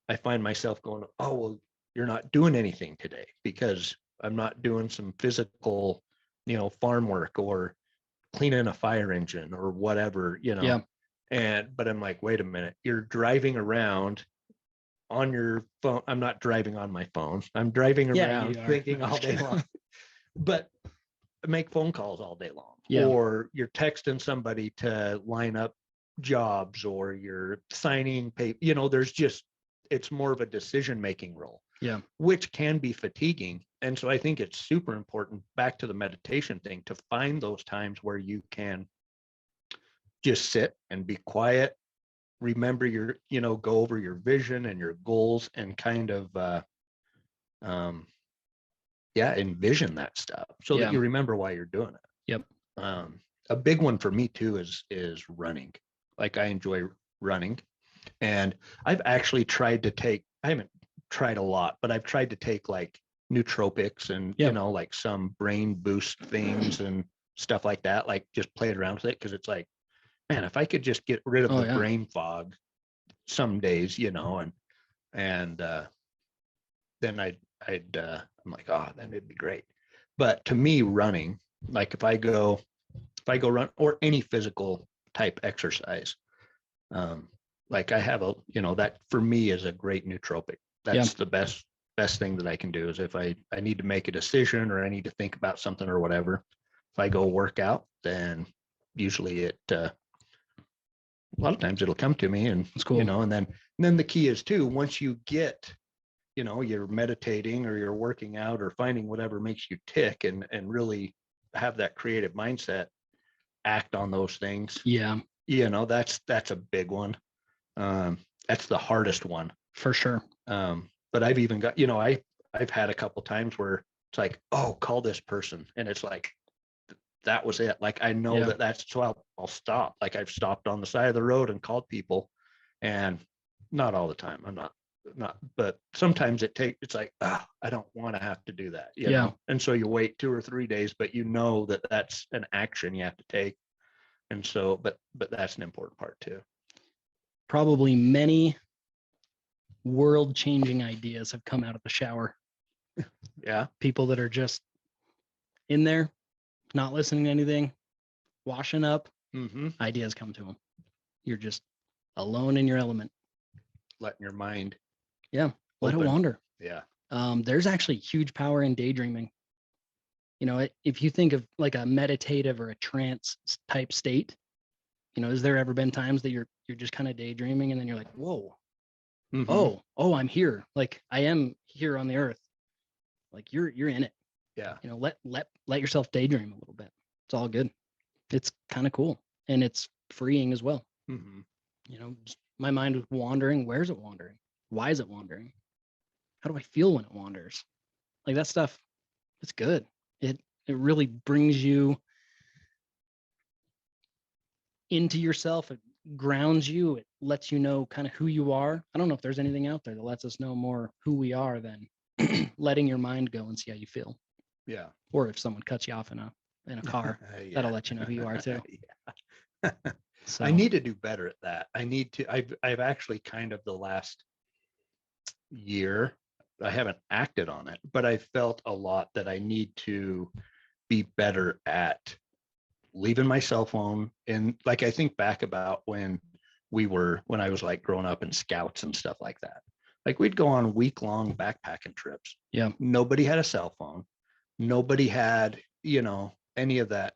I find myself going, oh, well, you're not doing anything today because I'm not doing some physical, you know, farm work or cleaning a fire engine or whatever, you know. Yeah. But I'm like, wait a minute, you're driving around on your phone. I'm not driving on my phone. I'm driving around thinking all day long, but make phone calls all day long. Yeah. Or you're texting somebody to line up jobs, or you're signing paper, you know, it's more of a decision-making role. Yeah. Which can be fatiguing. And so I think it's super important, back to the meditation thing, to find those times where you can just sit and be quiet, remember go over your vision and your goals and kind of, envision that stuff so that you remember why you're doing it. Yep. A big one for me too is running. Like, I enjoy running, and I've actually tried to take, I haven't tried a lot, but I've tried to take like nootropics and, you know, like some brain boost things and stuff like that, like just play around with it. Cause it's like, man, if I could just get rid of the brain fog some days, you know, and then I'm like, oh, then it'd be great. But to me, running, like if I go run, or any physical type exercise, like I have that for me is a great nootropic. That's the best thing that I can do, is if I need to make a decision or I need to think about something or whatever, if I go work out, then usually a lot of times it'll come to me, and that's cool. You know, and then the key is too, once you get, you know, you're meditating or you're working out or finding whatever makes you tick and really have that creative mindset, act on those things. Yeah. You know, that's a big one. That's the hardest one for sure. But I've even got, you know, I've had a couple times where it's like, oh, call this person. And it's like, that was it. Like, I know that's, so I'll stop. Like, I've stopped on the side of the road and called people, and not all the time. I'm not, but sometimes it's like, I don't want to have to do that. You know? And so you wait 2 or 3 days, but you know that that's an action you have to take. And so, but that's an important part too. Probably many world-changing ideas have come out of the shower. Yeah. People that are just in there, not listening to anything, washing up, ideas come to them. You're just alone in your element. Letting your mind. Yeah. Let it wander. Yeah. There's actually huge power in daydreaming. You know, if you think of like a meditative or a trance type state, you know, has there ever been times that you're just kind of daydreaming and then you're like, whoa, oh, I'm here. Like, I am here on the earth. Like, you're in it. Yeah. You know, let yourself daydream a little bit. It's all good. It's kind of cool, and it's freeing as well. You know, my mind was wandering. Where's it wandering? Why is it wandering? How do I feel when it wanders? Like, that stuff, it's good. It really brings you into yourself. It grounds you. It lets you know kind of who you are. I don't know if there's anything out there that lets us know more who we are than letting your mind go and see how you feel. Yeah. Or if someone cuts you off in a car, Yeah. that'll let you know who you are too. Yeah. So I need to do better at that. I've actually kind of the last year, I haven't acted on it, but I felt a lot that I need to be better at leaving my cell phone. And like, I think back about when I was like growing up in scouts and stuff like that. Like we'd go on week-long backpacking trips. yeah, Nobody had a cell phone. Nobody had, any of that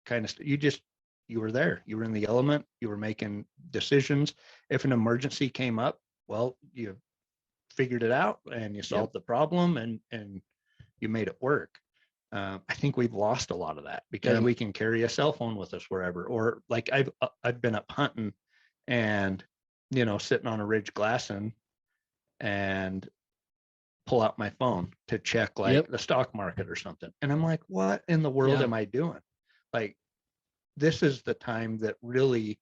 kind of stuff. You were there. You were in the element. You were making decisions. If an emergency came up, well, you figured it out and you solved the problem and you made it work. I think we've lost a lot of that because we can carry a cell phone with us wherever. Or like I've been up hunting and sitting on a ridge glassing and pull out my phone to check like the stock market or something. And I'm like, what in the world am I doing? Like, this is the time that really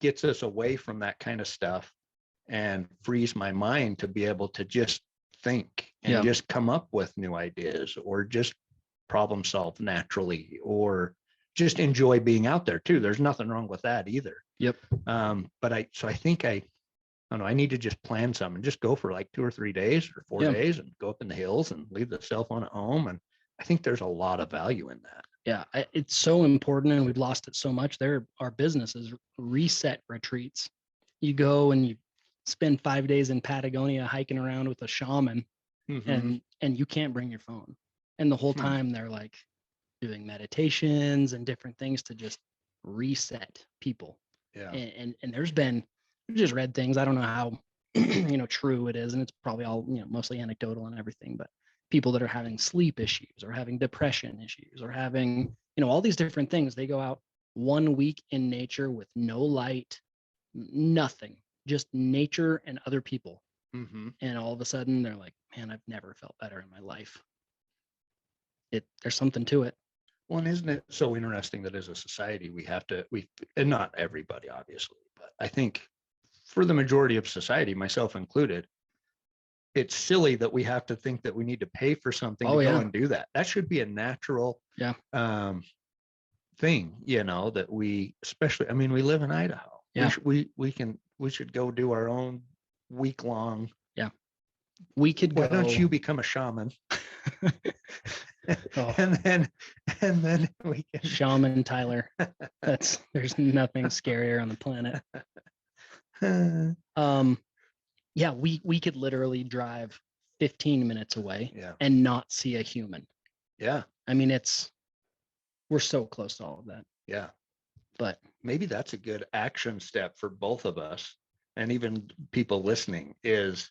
gets us away from that kind of stuff and frees my mind to be able to just think and just come up with new ideas or just problem solve naturally or just enjoy being out there too. There's nothing wrong with that either. But I think I don't know, I need to just plan some and just go for like 2 or 3 days or 4 days and go up in the hills and leave the cell phone at home. And I think there's a lot of value in that. Yeah, it's so important, and we've lost it so much. There are businesses, reset retreats. You go and you spend 5 days in Patagonia hiking around with a shaman, and you can't bring your phone. And the whole time they're like doing meditations and different things to just reset people. Yeah. And there's been, I just read things. I don't know how true it is, and it's probably all mostly anecdotal and everything, but people that are having sleep issues or having depression issues or having, all these different things. They go out 1 week in nature with no light, nothing, just nature and other people. And all of a sudden they're like, man, I've never felt better in my life. There's something to it. Well, and isn't it so interesting that as a society, and not everybody, obviously, but I think for the majority of society, myself included, it's silly that we have to think that we need to pay for something to go and do that. That should be a natural thing, that we, especially, I mean, we live in Idaho. We should go do our own week-long. We could go. Why don't you become a shaman? and then we can shaman Tyler. There's nothing scarier on the planet. We could literally drive 15 minutes away and not see a human. I mean, we're so close to all of that. But maybe that's a good action step for both of us and even people listening, is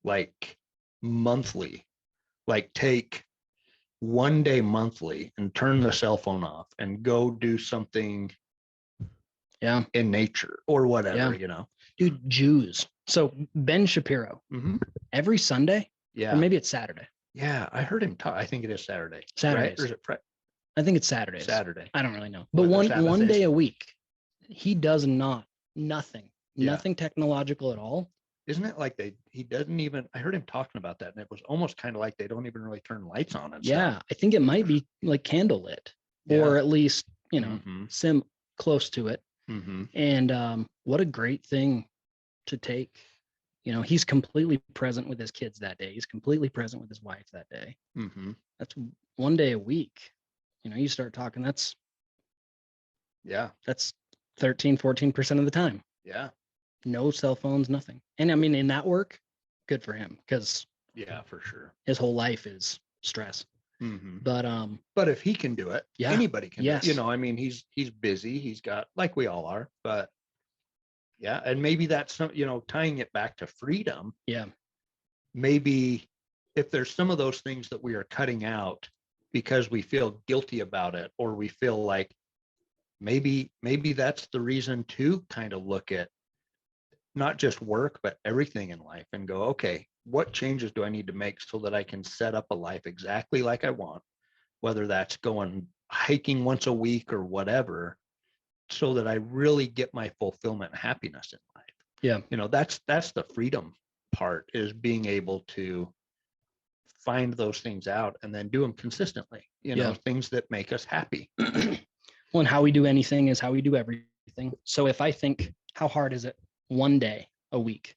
like monthly, like take 1 day monthly and turn the cell phone off and go do something in nature or whatever. Dude, Jews. So Ben Shapiro, every Sunday, or maybe it's Saturday. I heard him talk. I think it is Saturday. Saturdays. Right? Or is it I think it's Saturdays. Saturday. I don't really know. But one day a week, he does nothing technological at all. Isn't it like he doesn't even, I heard him talking about that, and it was almost kind of like they don't even really turn lights on and stuff. I think it might be like candlelit or at least, sim close to it. And what a great thing to take. He's completely present with his kids that day. He's completely present with his wife that day. That's 1 day a week. You start talking, that's 13, 14% of the time. No cell phones, nothing. And I mean, in that work, good for him, because for sure, his whole life is stress. But if he can do it, anybody can do it. I mean, he's busy. He's got, like we all are, but and maybe that's some, tying it back to freedom. Maybe if there's some of those things that we are cutting out because we feel guilty about it, or we feel like maybe that's the reason to kind of look at not just work, but everything in life and go, okay, what changes do I need to make so that I can set up a life exactly like I want, whether that's going hiking once a week or whatever. so that I really get my fulfillment and happiness in life. Yeah. You know, that's the freedom part, is being able to find those things out and then do them consistently, you know, things that make us happy. Well, and how we do anything is how we do everything. So if I think, how hard is it one day a week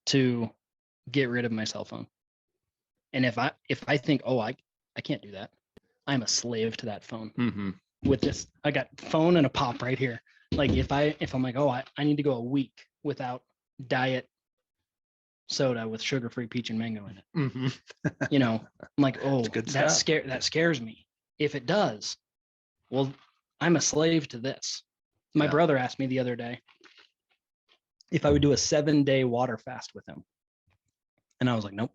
to get rid of my cell phone? And if I think, oh, I can't do that, I'm a slave to that phone. Mm-hmm. With this, I got phone and a pop right here. Like if I'm like, oh, I need to go a week without diet soda with sugar-free peach and mango in it. Mm-hmm. You know, I'm like, oh, that scares me. If it does, well, I'm a slave to this. My brother asked me the other day if I would do a 7-day water fast with him. And I was like, nope.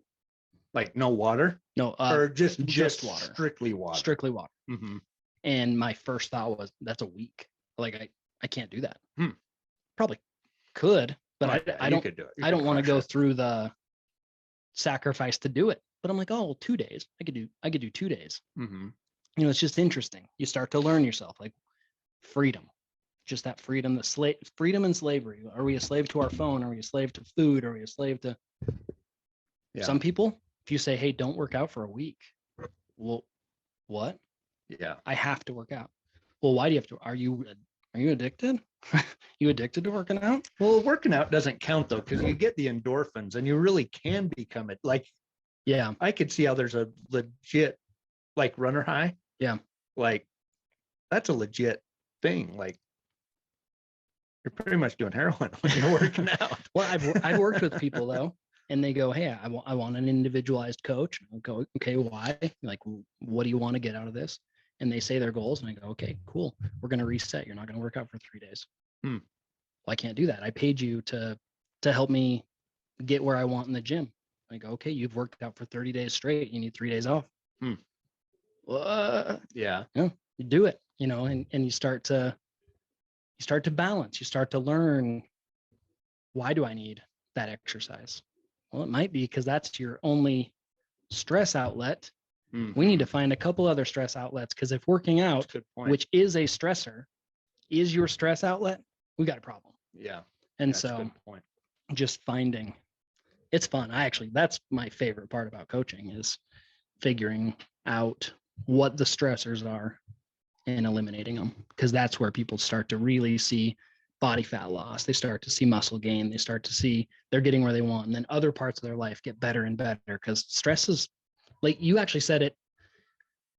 Like no water? No, or just water. Strictly water. Strictly water. Mm-hmm. And my first thought was, that's a week. Like I can't do that. Probably could, but I don't could do it. I don't want to go through the sacrifice to do it. But I'm like, oh, well, 2 days. I could do 2 days. Mm-hmm. You know, it's just interesting. You start to learn yourself, like freedom, just that freedom, freedom and slavery. Are we a slave to our phone? Are we a slave to food? Are we a slave to some people? If you say, hey, don't work out for a week, well, what? Yeah. I have to work out. Well, why do you have to? Are you addicted? You addicted to working out? Well, working out doesn't count though, because you get the endorphins and you really can become it. Like, yeah, I could see how there's a legit, like, runner high. Yeah. Like, that's a legit thing. Like, you're pretty much doing heroin when you're working out. Well, I've worked with people though, and they go, hey, I want an individualized coach. I'll go, okay, why? Like, what do you want to get out of this? And they say their goals, and I go, okay, cool. We're going to reset. You're not going to work out for 3 days. Well, I can't do that. I paid you to help me get where I want in the gym. I go, okay, you've worked out for 30 days straight. You need 3 days off. What? Yeah. You do it, you know, and you start to balance. You start to learn, why do I need that exercise? Well, it might be because that's your only stress outlet. We need to find a couple other stress outlets, because if working out, which is a stressor, is your stress outlet, we got a problem. Yeah. And so just finding, it's fun. That's my favorite part about coaching, is figuring out what the stressors are and eliminating them, because that's where people start to really see body fat loss. They start to see muscle gain. They start to see they're getting where they want. And then other parts of their life get better and better, because stress is, like you actually said it,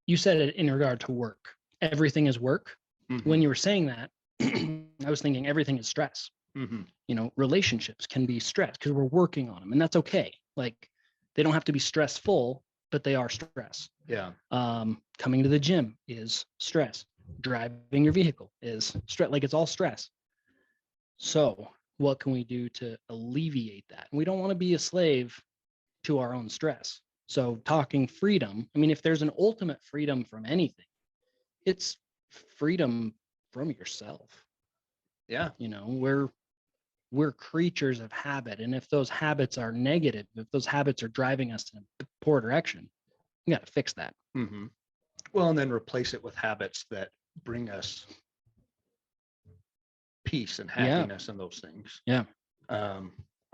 you said it in regard to work. Everything is work. When you were saying that, I was thinking everything is stress. You know, relationships can be stress because we're working on them, and that's okay. Like, they don't have to be stressful, but they are stress. Yeah. Coming to the gym is stress. Driving your vehicle is stress. Like, it's all stress. So what can we do to alleviate that? And we don't want to be a slave to our own stress. So talking freedom, I mean, if there's an ultimate freedom from anything, it's freedom from yourself. Yeah. You know, we're creatures of habit. And if those habits are negative, if those habits are driving us in a poor direction, we got to fix that. Well, and then replace it with habits that bring us peace and happiness and those things. Yeah. I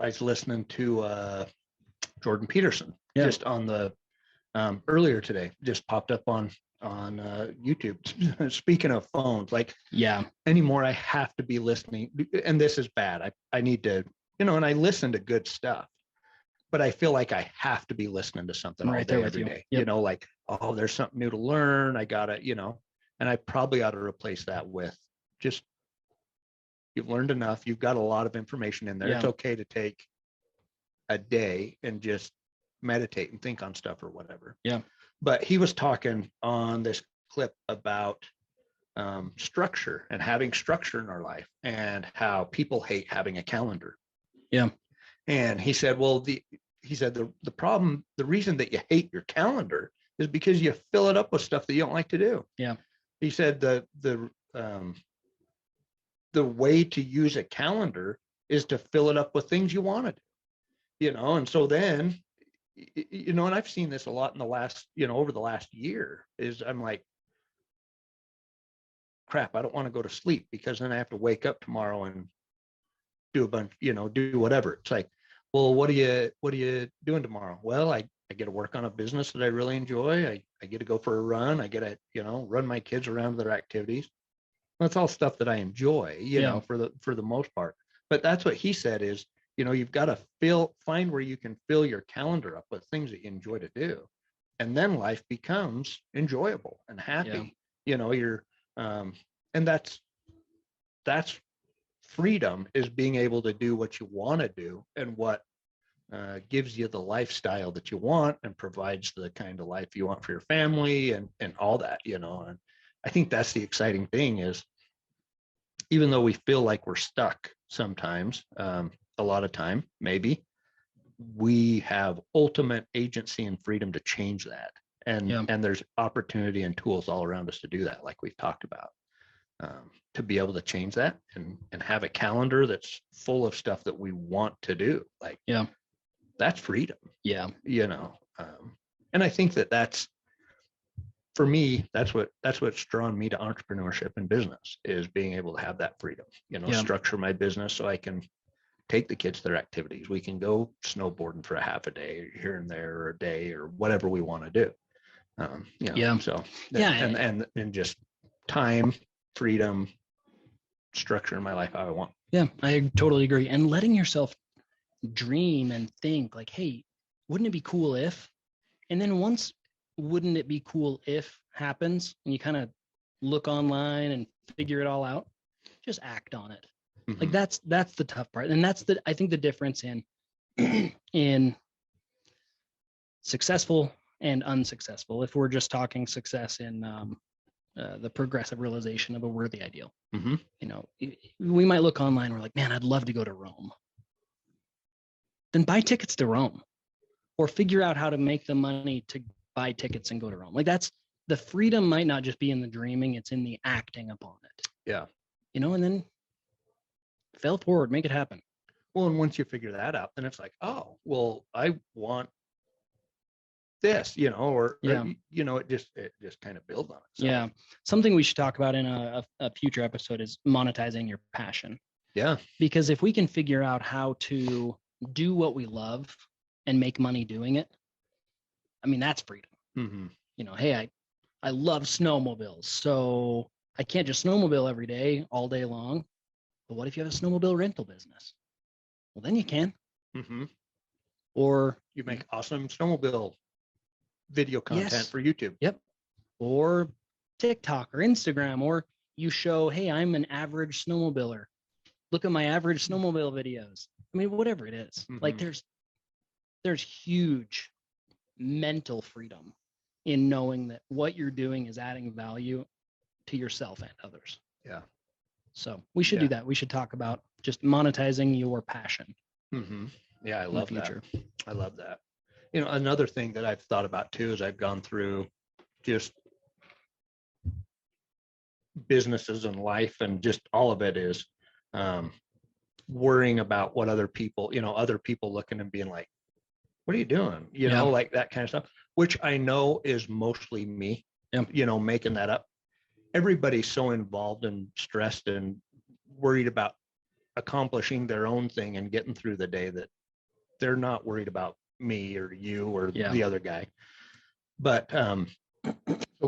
was listening to Jordan Peterson just on the earlier today, just popped up on YouTube. Speaking of phones, like, anymore I have to be listening, and this is bad. I need to, you know, and I listen to good stuff, but I feel like I have to be listening to something all day, every day. You know, like, oh, there's something new to learn. I gotta, you know, and I probably ought to replace that with just, you've learned enough. You've got a lot of information in there. It's okay to take a day and just meditate and think on stuff or whatever. Yeah. But he was talking on this clip about structure and having structure in our life, and how people hate having a calendar. Yeah. And he said, well, the problem, the reason that you hate your calendar is because you fill it up with stuff that you don't like to do. Yeah. He said the way to use a calendar is to fill it up with things you want to do, you know. And so then, you know, and I've seen this a lot in the last, you know, over the last year, is I'm like, crap, I don't want to go to sleep because then I have to wake up tomorrow and do a bunch, do whatever. It's like, well, what are you doing tomorrow? Well, I get to work on a business that I really enjoy. I get to go for a run. I get to, run my kids around their activities. That's all stuff that I enjoy, for the most part. But that's what he said is, you've got to find where you can fill your calendar up with things that you enjoy to do. And then life becomes enjoyable and happy. You're, and that's freedom, is being able to do what you want to do and what gives you the lifestyle that you want and provides the kind of life you want for your family and all that, and I think that's the exciting thing is, even though we feel like we're stuck sometimes, a lot of time, maybe, we have ultimate agency and freedom to change that. And there's opportunity and tools all around us to do that, like we've talked about, to be able to change that and have a calendar that's full of stuff that we want to do. Like, that's freedom. Yeah. And I think that's, for me, that's what's drawn me to entrepreneurship and business, is being able to have that freedom, structure my business so I can take the kids to their activities. We can go snowboarding for a half a day here and there, or a day, or whatever we want to do. So and just time, freedom, structuring my life how I want. Yeah, I totally agree. And letting yourself dream and think like, hey, wouldn't it be cool if, and then once wouldn't it be cool if happens, and you kind of look online and figure it all out, just act on it. Mm-hmm. Like that's the tough part. And that's I think the difference in successful and unsuccessful, if we're just talking success in the progressive realization of a worthy ideal. Mm-hmm. We might look online and we're like, man, I'd love to go to Rome. Then buy tickets to Rome, or figure out how to make the money to buy tickets and go to Rome. Like, that's the freedom might not just be in the dreaming, it's in the acting upon it. Yeah. And then fail forward, make it happen. Well, and once you figure that out, then it's like, oh, well, I want this, or it just kind of builds on it. So. Yeah. Something we should talk about in a future episode is monetizing your passion. Yeah. Because if we can figure out how to do what we love and make money doing it, I mean, that's freedom. Mm-hmm. Hey, I love snowmobiles, so I can't just snowmobile every day, all day long. But what if you have a snowmobile rental business? Well, then you can. Mm-hmm. Or you make awesome snowmobile video content for YouTube. Yep. Or TikTok or Instagram, or you show, hey, I'm an average snowmobiler. Look at my average snowmobile videos. I mean, whatever it is. Mm-hmm. Like, there's huge mental freedom in knowing that what you're doing is adding value to yourself and others. Yeah. So we should do that. We should talk about just monetizing your passion. Mm-hmm. Yeah, I love that. I love that. Another thing that I've thought about too, is I've gone through just businesses and life, and just all of it is worrying about what other people looking and being like, what are you doing? Like that kind of stuff, which I know is mostly me, making that up. Everybody's so involved and stressed and worried about accomplishing their own thing and getting through the day that they're not worried about me or you or the other guy. But so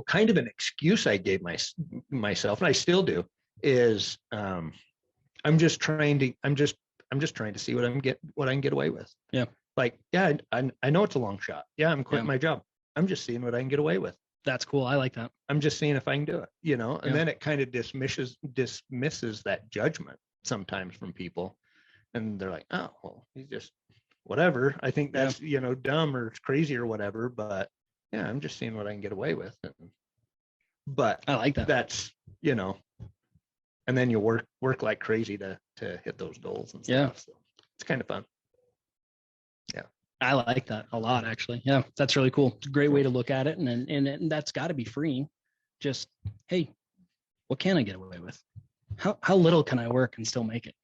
kind of an excuse I gave myself, and I still do, is I'm just trying to see what I can get away with. Yeah. Like, yeah, I know it's a long shot. Yeah, I'm quitting my job. I'm just seeing what I can get away with. That's cool. I like that. I'm just seeing if I can do it, and then it kind of dismisses that judgment sometimes from people. And they're like, oh, well, he's just whatever. I think that's, dumb or crazy or whatever. But yeah, I'm just seeing what I can get away with. But I like that. That's, and then you work like crazy to hit those goals and stuff. Yeah. So it's kind of fun. Yeah. I like that a lot, actually. Yeah, that's really cool. It's a great way to look at it. And that's got to be freeing. Just, hey, what can I get away with? How little can I work and still make it?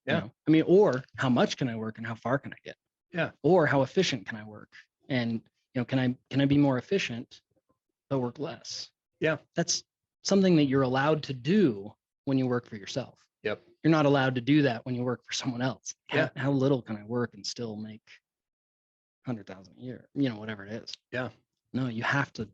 Yeah. I mean, or how much can I work and how far can I get? Yeah. Or how efficient can I work? And, can I be more efficient, but work less? Yeah. That's something that you're allowed to do when you work for yourself. Yep. You're not allowed to do that when you work for someone else. Yeah. How little can I work and still make 100,000 a year? Whatever it is. Yeah. No, you have to.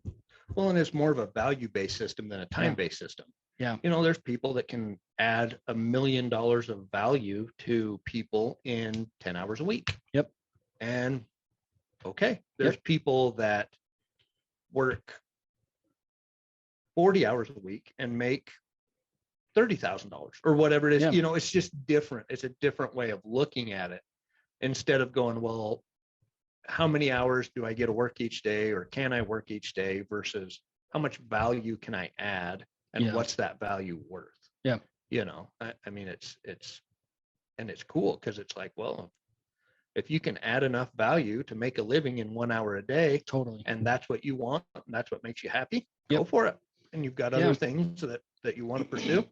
Well, and it's more of a value-based system than a time-based system. Yeah. There's people that can add $1 million of value to people in 10 hours a week. Yep. And okay, there's people that work 40 hours a week and make $30,000 or whatever it is. Yeah. It's just different. It's a different way of looking at it instead of going, well, how many hours do I get to work each day, or can I work each day, versus how much value can I add, and what's that value worth? Yeah. I mean, it's cool because it's like, well, if you can add enough value to make a living in 1 hour a day, Totally, and that's what you want, and that's what makes you happy, go for it. And you've got other things that you want to pursue.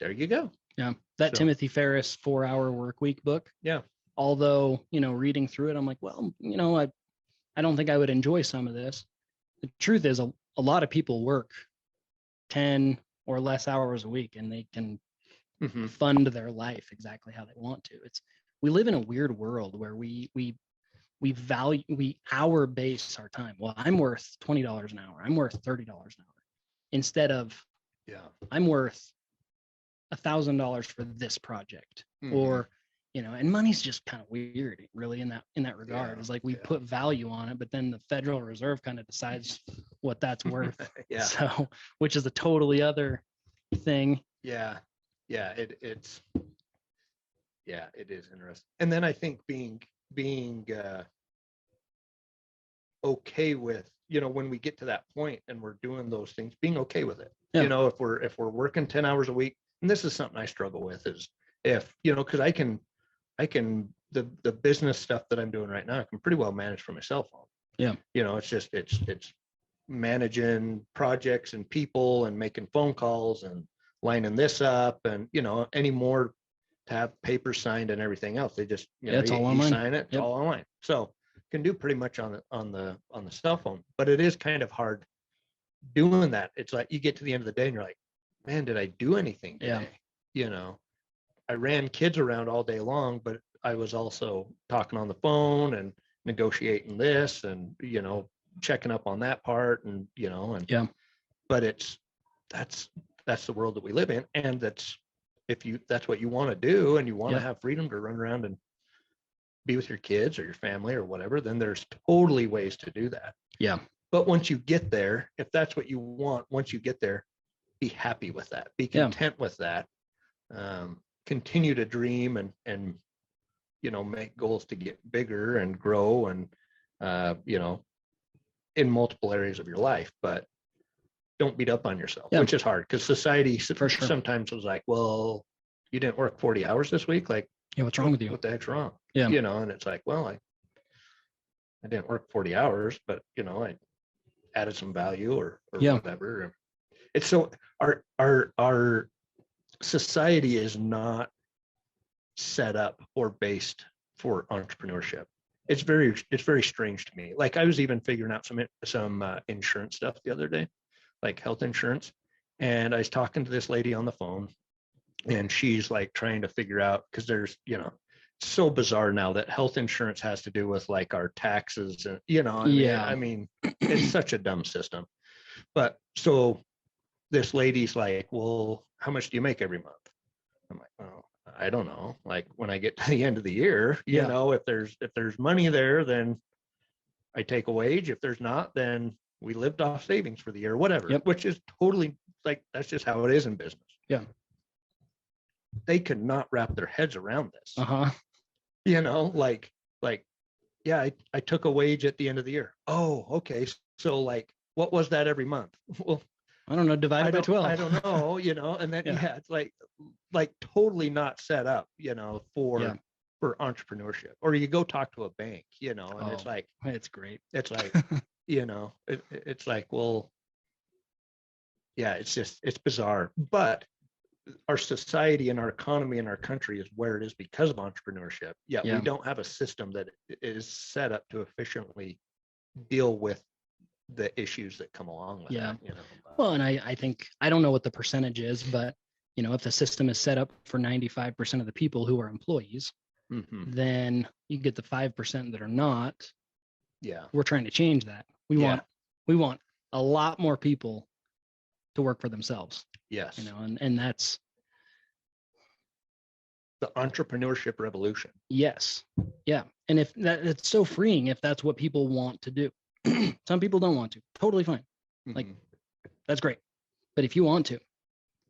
There you go. Yeah. That Timothy Ferriss 4-Hour Work Week book. Yeah. Although, reading through it, I'm like, well, I don't think I would enjoy some of this. The truth is a lot of people work 10 or less hours a week, and they can fund their life exactly how they want to. We live in a weird world where we hour base our time. Well, I'm worth $20 an hour. I'm worth $30 an hour, instead of I'm worth $1,000 for this project, or and money's just kind of weird, really, in that regard. It's like we put value on it, but then the Federal Reserve kind of decides what that's worth. So, which is a totally other thing. It is interesting. And then I think being okay with, when we get to that point and we're doing those things, being okay with it. If we're working 10 hours a week, and this is something I struggle with, is if, because I can the business stuff that I'm doing right now, I can pretty well manage from my cell phone. Yeah. It's managing projects and people and making phone calls and lining this up, and any more to have papers signed and everything else. They just it's all online. Sign it, it's all online. So can do pretty much on the cell phone, but it is kind of hard doing that. It's like you get to the end of the day and you're like, man, did I do anything today? I ran kids around all day long, but I was also talking on the phone and negotiating this and, checking up on that part and, but that's the world that we live in. And that's what you want to do, and you want to have freedom to run around and be with your kids or your family or whatever, then there's totally ways to do that. Yeah. But once you get there, if that's what you want, once you get there, be happy with that, be content with that. Continue to dream and make goals to get bigger and grow and in multiple areas of your life, but don't beat up on yourself, which is hard because society sometimes was like, well, you didn't work 40 hours this week, like, what's wrong with you? What the heck's wrong? Yeah. And it's like, well, I didn't work 40 hours, but I added some value or whatever. It's so our society is not set up or based for entrepreneurship. It's very strange to me. Like I was even figuring out some insurance stuff the other day, like health insurance. And I was talking to this lady on the phone, and she's like trying to figure out, because there's, it's so bizarre now that health insurance has to do with like our taxes and, I mean, it's such a dumb system. But so this lady's like, well, how much do you make every month? I'm like, well, I don't know. Like when I get to the end of the year, if there's money there, then I take a wage. If there's not, then we lived off savings for the year, whatever, which is totally like, that's just how it is in business. Yeah. They could not wrap their heads around this. I took a wage at the end of the year. Oh, okay. So like, what was that every month? Well, I don't know, divided by 12. I don't know, and then, it's like totally not set up, for entrepreneurship. Or you go talk to a bank, and it's like, it's great. It's like, it's like, well, it's bizarre. But our society and our economy and our country is where it is because of entrepreneurship. We don't have a system that is set up to efficiently deal with the issues that come along with Yeah. that, you know. Well, and I think, I don't know what the percentage is, but if the system is set up for 95% of the people who are employees, then you get the 5% that are not. Yeah. We're trying to change that. We want a lot more people to work for themselves. Yes. And that's the entrepreneurship revolution. Yes. Yeah. And if that, it's so freeing if that's what people want to do. Some people don't want to. Totally fine. Like, that's great. But if you want to,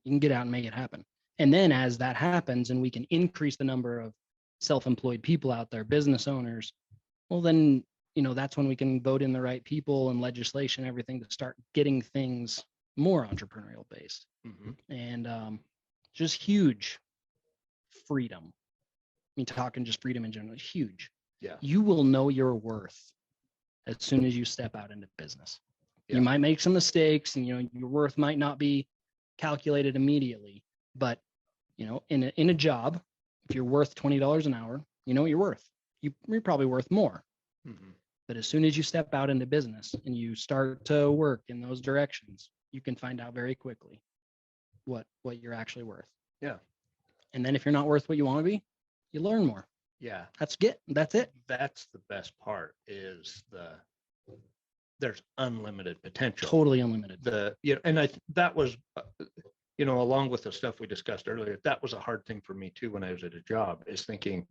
you can get out and make it happen. And then as that happens and we can increase the number of self-employed people out there, business owners, well, then, that's when we can vote in the right people and legislation, everything, to start getting things more entrepreneurial based. And just huge freedom. I mean, talking just freedom in general, huge. Yeah. You will know your worth as soon as you step out into business. Yeah. You might make some mistakes and, your worth might not be calculated immediately, but, in a job, if you're worth $20 an hour, you know what you're worth. You're probably worth more. But as soon as you step out into business and you start to work in those directions, you can find out very quickly what you're actually worth. Yeah. And then if you're not worth what you want to be, you learn more. Yeah. That's it. That's the best part, is there's unlimited potential. Totally unlimited. That was, along with the stuff we discussed earlier, that was a hard thing for me too when I was at a job, is thinking,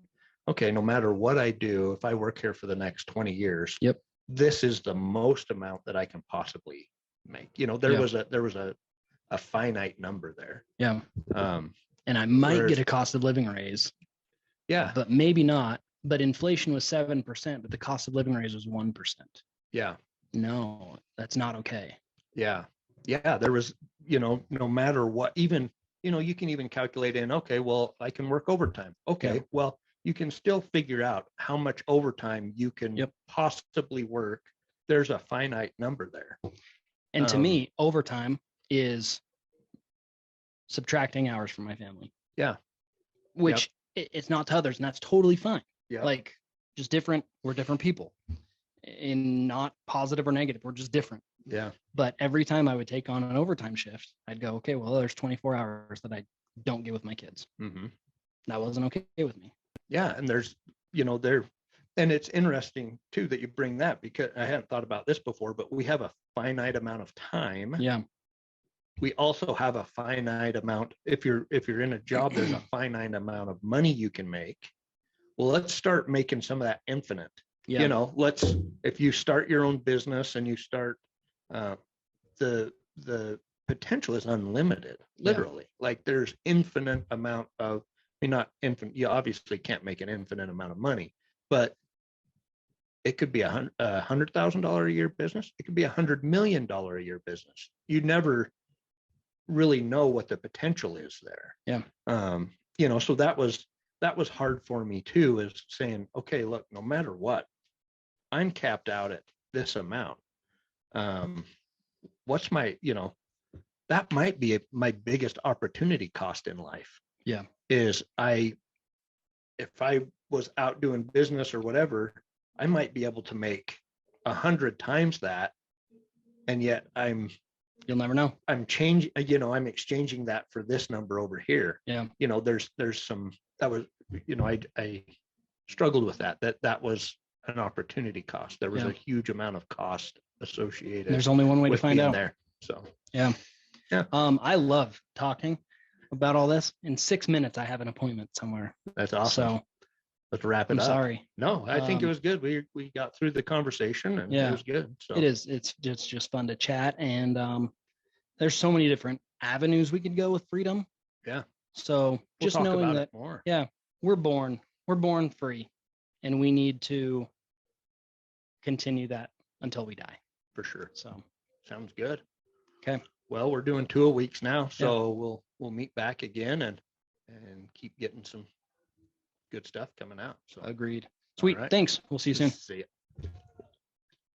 okay, no matter what I do, if I work here for the next 20 years, yep, this is the most amount that I can possibly make. There was a finite number there. Yeah. And I might get a cost of living raise. Yeah. But maybe not. But inflation was 7%, but the cost of living raise was 1%. Yeah. No, that's not okay. Yeah. Yeah. There was, no matter what, even, you can even calculate in, okay, well, I can work overtime. Okay. Yeah. Well, you can still figure out how much overtime you can possibly work. There's a finite number there. And to me, overtime is subtracting hours from my family. Yeah. Which it's not to others, and that's totally fine. Yeah. Like, just different. We're different people, and not positive or negative. We're just different. Yeah. But every time I would take on an overtime shift, I'd go, okay, well, there's 24 hours that I don't get with my kids. That wasn't okay with me. Yeah. And there's, and it's interesting too that you bring that, because I hadn't thought about this before, but we have a finite amount of time. Yeah. We also have a finite amount. If you're in a job, there's a finite amount of money you can make. Well, let's start making some of that infinite. Yeah. If you start your own business and you start, the potential is unlimited, literally. Yeah. Like, there's infinite amount of, not infinite. You obviously can't make an infinite amount of money, but it could be $100,000 a year business. It could be $100 million a year business. You never really know what the potential is there. Yeah. So that was hard for me too, is saying, okay, look, no matter what, I'm capped out at this amount. What's my, that might be my biggest opportunity cost in life. Yeah. Is if I was out doing business or whatever, I might be able to make 100 times that. And yet you'll never know. I'm exchanging that for this number over here. Yeah. There's some, that was, I struggled with that was an opportunity cost. There was a huge amount of cost associated. There's only one way to find out there. So, yeah. Yeah. I love talking about all this. In 6 minutes, I have an appointment somewhere. That's awesome. So let's wrap it up. Sorry. No, I think it was good. We got through the conversation, and it was good. So it is. It's just fun to chat, and there's so many different avenues we could go with freedom. Yeah. So just knowing that, more. Yeah, we're born free, and we need to continue that until we die. For sure. So sounds good. Okay. Well, we're doing 2 a week now, so we'll meet back again and keep getting some good stuff coming out. So agreed. Sweet. Right. Thanks. We'll see you soon. See you.